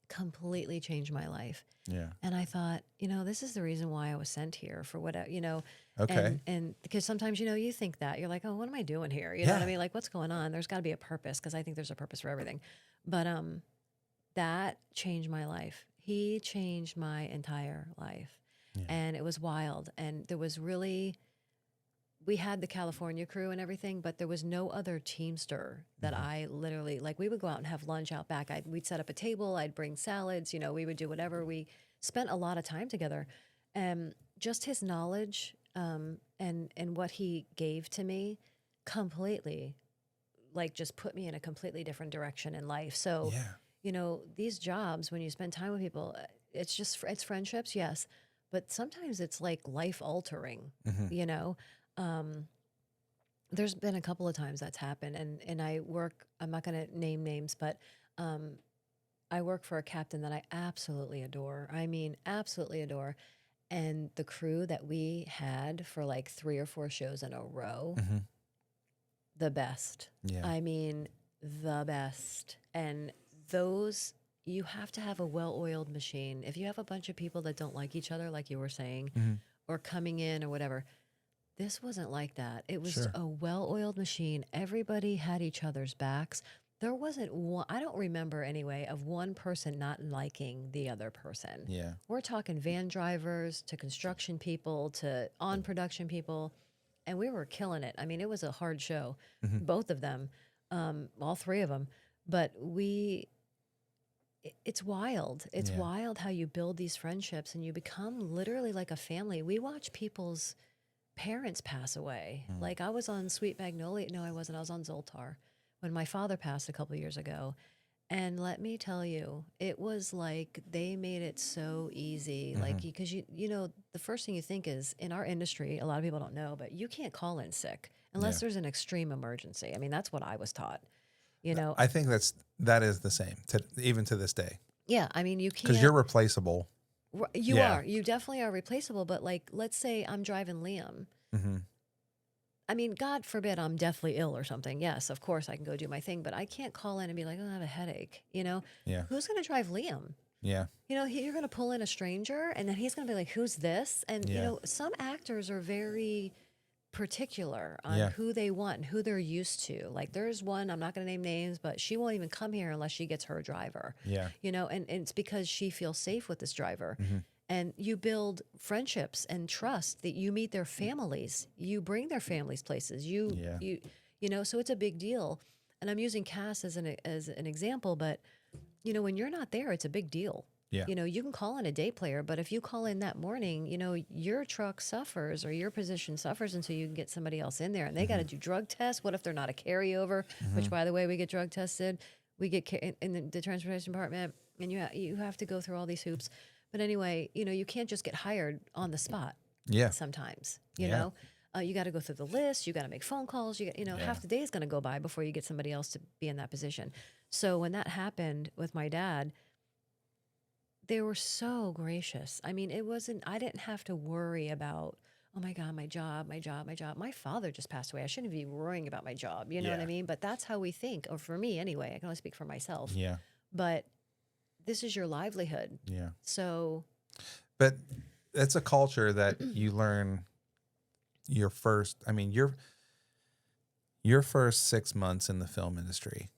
completely changed my life. Yeah. And I thought, this is the reason why I was sent here, for whatever, Okay. And because sometimes, you think that you're like, oh, what am I doing here? You know what I mean? Like, what's going on? There's got to be a purpose, because I think there's a purpose for everything. But that changed my life. He changed my entire life. Yeah. And it was wild. And there was really, we had the California crew and everything, but there was no other Teamster that I literally, like, we would go out and have lunch out back. We'd set up a table. I'd bring salads. We would do whatever. We spent a lot of time together. Just his knowledge and what he gave to me completely, like, just put me in a completely different direction in life. So, Yeah. These jobs, when you spend time with people, it's friendships, yes, but sometimes it's like life altering, Mm-hmm. There's been a couple of times that's happened, and I'm not going to name names, but I work for a captain that I absolutely adore. I mean, absolutely adore. And the crew that we had for like 3 or 4 shows in a row, Mm-hmm. the best. Yeah. I mean, the best. And those you have to have a well-oiled machine. If you have a bunch of people that don't like each other, like you were saying, Mhm. or coming in or whatever, this wasn't like that. It was Sure. a well-oiled machine. Everybody had each other's backs. There wasn't one, I don't remember anyway, of one person not liking the other person. Yeah. We're talking van drivers to construction people to on production people, and we were killing it. I mean, it was a hard show, Mhm. both of them, all three of them. But it's wild. It's Yeah. wild how you build these friendships and you become literally like a family. We watch people's parents pass away. Mm. Like I was on Sweet Magnolia. No, I wasn't. I was on Zoltar when my father passed a couple years ago. And let me tell you, it was like they made it so easy. Like, Mhm. because you know, the first thing you think is in our industry, a lot of people don't know, but you can't call in sick unless Yeah. there's an extreme emergency. I mean, that's what I was taught, you know? I think that is the same even to this day Yeah. I mean, you because you're can't, replaceable. you Yeah. are, you definitely are replaceable. But like, let's say I'm driving Liam. Hmm. I mean, God forbid I'm deathly ill or something. Yes, of course I can go do my thing, but I can't call in and be like, oh, I have a headache. You know, Yeah. who's going to drive Liam? Yeah. You know, you're going to pull in a stranger and then he's going to be like, who's this? And, you Yeah. know, some actors are very particular on Yeah. who they want and who they're used to. Like there's one, I'm not going to name names, but she won't even come here unless she gets her driver, Yeah. you know, and it's because she feels safe with this driver. Hmm. And you build friendships and trust that you meet their families, you bring their families places, Yeah. you know, so it's a big deal. And I'm using Cass as an example, but you know, when you're not there, it's a big deal. Yeah. You know, you can call in a day player, but if you call in that morning, you know, your truck suffers or your position suffers until you can get somebody else in there. And they got to do drug tests. What if they're not a carryover? Which, by the way, we get drug tested. We get in the transportation department, and you have to go through all these hoops. But anyway, you know, you can't just get hired on the spot. Yeah. Sometimes, you Yeah. know, you got to go through the list. You got to make phone calls. You know, Yeah. half the day is going to go by before you get somebody else to be in that position. So when that happened with my dad, they were so gracious. I mean, I didn't have to worry about, oh my God, my job, my job, my job. My father just passed away. I shouldn't be worrying about my job. You know what I Yeah. mean? But that's how we think, or for me anyway. I can only speak for myself. Yeah. But this is your livelihood. Yeah. So, But it's a culture that you learn your first, I mean, your first 6 months in the film industry,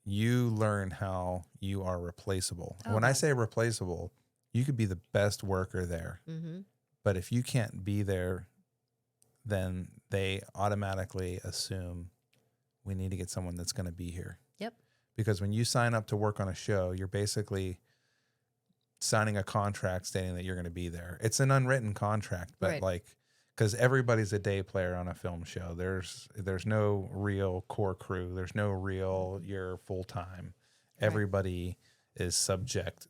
you learn how you are replaceable. Oh, When I God. say replaceable, you could be the best worker there, mm-hmm. but if you can't be there, then they automatically assume we need to get someone that's going to be here. Yep. Because when you sign up to work on a show, you're basically signing a contract stating that you're going to be there. It's an unwritten contract, but Right. like, because everybody's a day player on a film show. There's no real core crew. There's no real you're full time. Right. Everybody is subject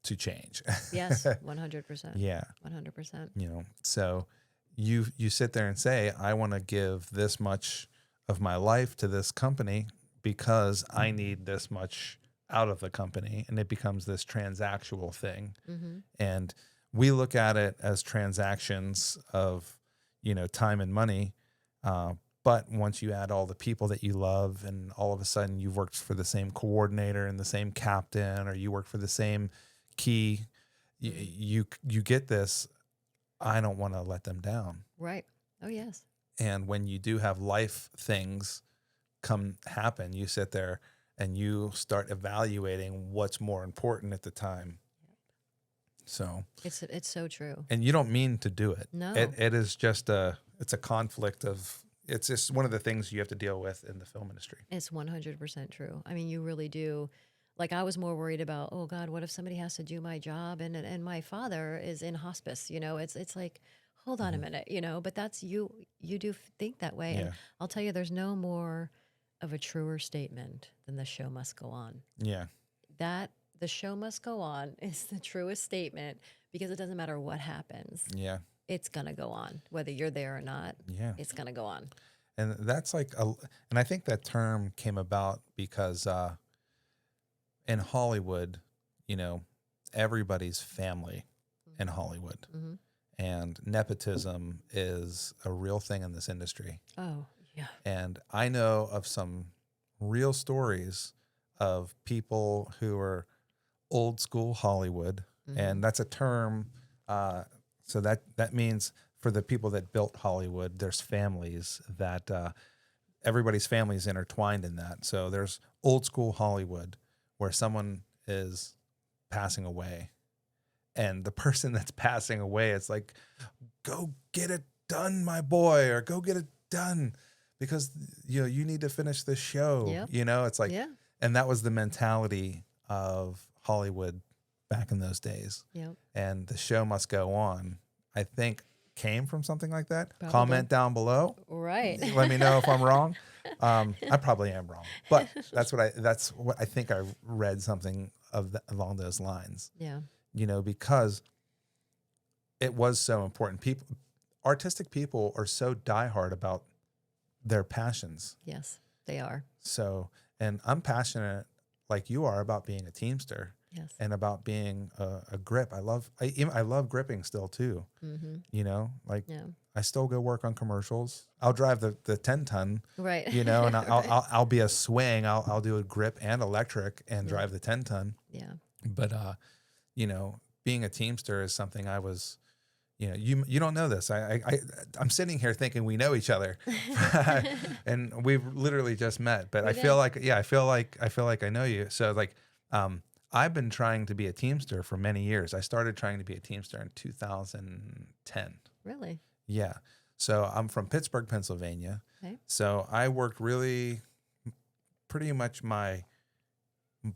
to change. Yes, 100%. Yeah. 100%. You know, so you sit there and say, I want to give this much of my life to this company because I need this much out of the company, and it becomes this transactional thing. Mm-hmm. And we look at it as transactions of, you know, time and money. But once you add all the people that you love, and all of a sudden you've worked for the same coordinator and the same captain, or you work for the same key, you get this, I don't want to let them down. Right. Oh, yes. And when you do have life things happen, you sit there and you start evaluating what's more important at the time. So It's so true. and you don't mean to do it. No. It is just it's a conflict of, it's just one of the things you have to deal with in the film industry. It's 100% true. I mean, you really do. Like I was more worried about, oh God, what if somebody has to do my job and my father is in hospice, you know, it's like, hold on a minute, you know, but that's you do think that way. And Yeah. I'll tell you, there's no more of a truer statement than the show must go on. Yeah. That the show must go on is the truest statement because it doesn't matter what happens. Yeah. It's going to go on, whether you're there or not. Yeah. It's going to go on. And that's like, and I think that term came about because in Hollywood, you know, everybody's family in Hollywood. Mm-hmm. And nepotism is a real thing in this industry. Oh, yeah. And I know of some real stories of people who are old school Hollywood, and that's a term. So that means for the people that built Hollywood, there's families that everybody's family is intertwined in that. So there's old school Hollywood where someone is passing away, and the person that's passing away, it's like, go get it done, my boy, or go get it done because you need to finish the show. Yep. It's like, Yeah. and that was the mentality of Hollywood back in those days. Yep. And the show must go on, I think, came from something like that. Probably. Comment down below. Right. Let me know if I'm wrong. I probably am wrong, but that's what I think I read something along those lines. Yeah. Because it was so important. Artistic people are so diehard about their passions. Yes, they are. So, and I'm passionate like you are about being a Teamster. Yes. And about being a grip. I love gripping still too. Yeah. I still go work on commercials. I'll drive the 10-ton, Right. and I'll be a swing. I'll do a grip and electric and drive the 10-ton. Yeah. But being a Teamster is something I was. You don't know this. I'm sitting here thinking we know each other, and we've literally just met. But I feel like I know you. So like. I've been trying to be a Teamster for many years. I started trying to be a Teamster in 2010. Really? Yeah. So I'm from Pittsburgh, Pennsylvania. Okay. So I worked pretty much my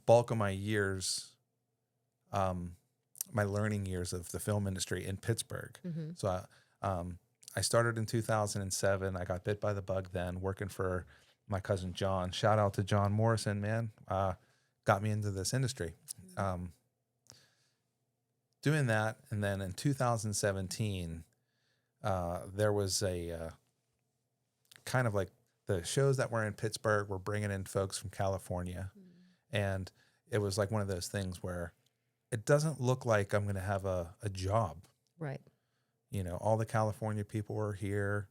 bulk of my years, my learning years of the film industry in Pittsburgh. Mm-hmm. So I started in 2007. I got bit by the bug then, working for my cousin John. Shout out to John Morrison, man. Got me into this industry. Doing that, and then in 2017, there was a kind of like the shows that were in Pittsburgh were bringing in folks from California, and it was like one of those things where it doesn't look like I'm going to have a job. Right. All the California people were here,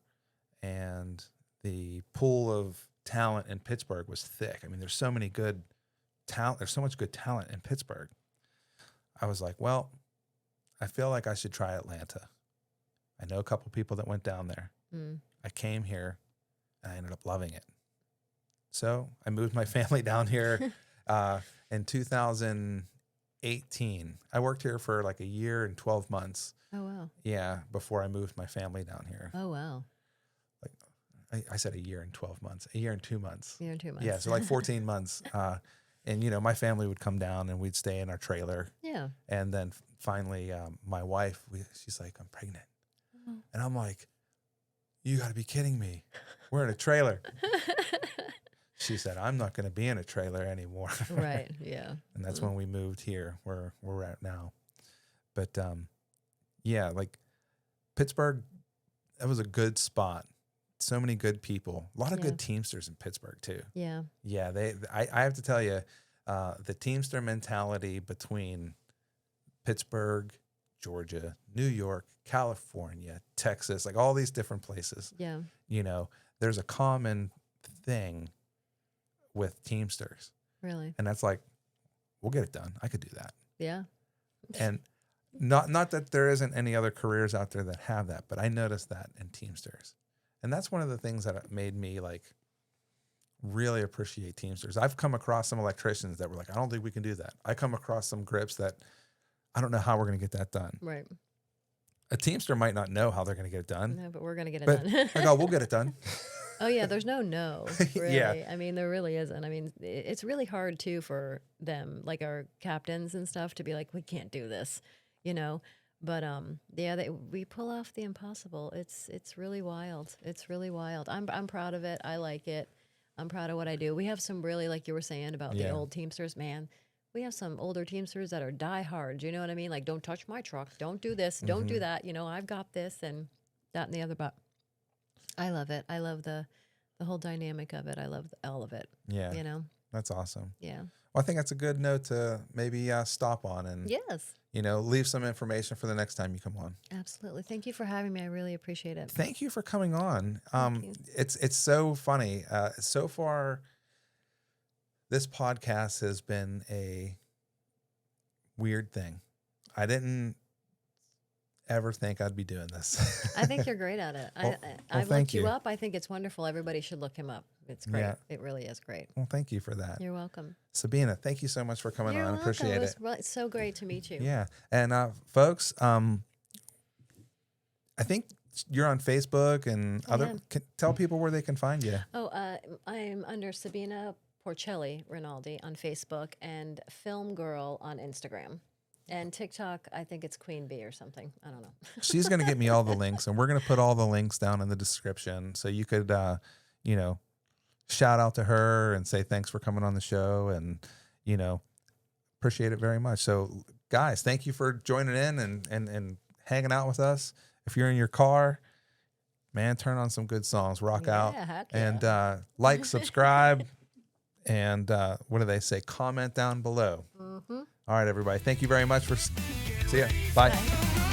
and the pool of talent in Pittsburgh was thick. I mean, there's so many good talent. There's so much good talent in Pittsburgh. I was like, well, I feel like I should try Atlanta. I know a couple people that went down there. I came here and I ended up loving it. So I moved my family down here in 2018. I worked here for like a year and 12 months. Oh, wow. Yeah, before I moved my family down here. Oh, wow. I said a year and 12 months, a year and 2 months. A year and 2 months. Yeah, so like 14 months. And, my family would come down and we'd stay in our trailer. Yeah. And then finally, my wife, she's like, I'm pregnant. Oh. And I'm like, you got to be kidding me. We're in a trailer. She said, I'm not going to be in a trailer anymore. Right, yeah. And that's when we moved here where we're at now. But, yeah, like Pittsburgh, that was a good spot. So many good people, a lot of good Teamsters in Pittsburgh too. Yeah. Yeah. I have to tell you, the Teamster mentality between Pittsburgh, Georgia, New York, California, Texas, like all these different places. Yeah. There's a common thing with Teamsters. Really? And that's like, we'll get it done. I could do that. Yeah. And not that there isn't any other careers out there that have that, but I noticed that in Teamsters. And that's one of the things that made me like really appreciate Teamsters. I've come across some electricians that were like, I don't think we can do that. I come across some grips that I don't know how we're going to get that done. Right. A Teamster might not know how they're going to get it done. No, but we're going to get it done. Like, oh, we'll get it done. Oh, yeah. There's no, really. Yeah. I mean, there really isn't. I mean, it's really hard, too, for them, like our captains and stuff, to be like, we can't do this, But yeah, we pull off the impossible. It's really wild. It's really wild. I'm proud of it. I like it. I'm proud of what I do. We have some really, like you were saying about the old Teamsters, man. We have some older Teamsters that are diehards. You know what I mean? Like, don't touch my truck. Don't do this. Don't do that. I've got this and that and the other. But I love it. I love the whole dynamic of it. I love all of it. Yeah. That's awesome. Yeah. Well, I think that's a good note to maybe stop on and yes. Leave some information for the next time you come on. Absolutely. Thank you for having me. I really appreciate it. Thank you for coming on. Thank you. It's so funny. So far, this podcast has been weird thing. I didn't ever think I'd be doing this. I think you're great at it. Well, I've thank looked you you. up. I think it's wonderful. Everybody should look him up. It's great. Yeah. It really is great. Well, thank you for that. You're welcome. Sabina, thank you so much for coming You're on. I welcome. appreciate it. It's so great to meet you. Yeah. And folks, I think you're on Facebook and tell people where they can find you. Oh, I'm under Sabina Porcelli-Rinaldi on Facebook and Film Girl on Instagram. And TikTok, I think it's Queen Bee or something. I don't know. She's going to get me all the links, and we're going to put all the links down in the description. So you could, shout out to her and say thanks for coming on the show, and, appreciate it very much. So, guys, thank you for joining in and hanging out with us. If you're in your car, man, turn on some good songs, rock out, heck and like, subscribe, and what do they say? Comment down below. Mm-hmm. All right, everybody. Thank you very much for. See ya. Bye. Bye.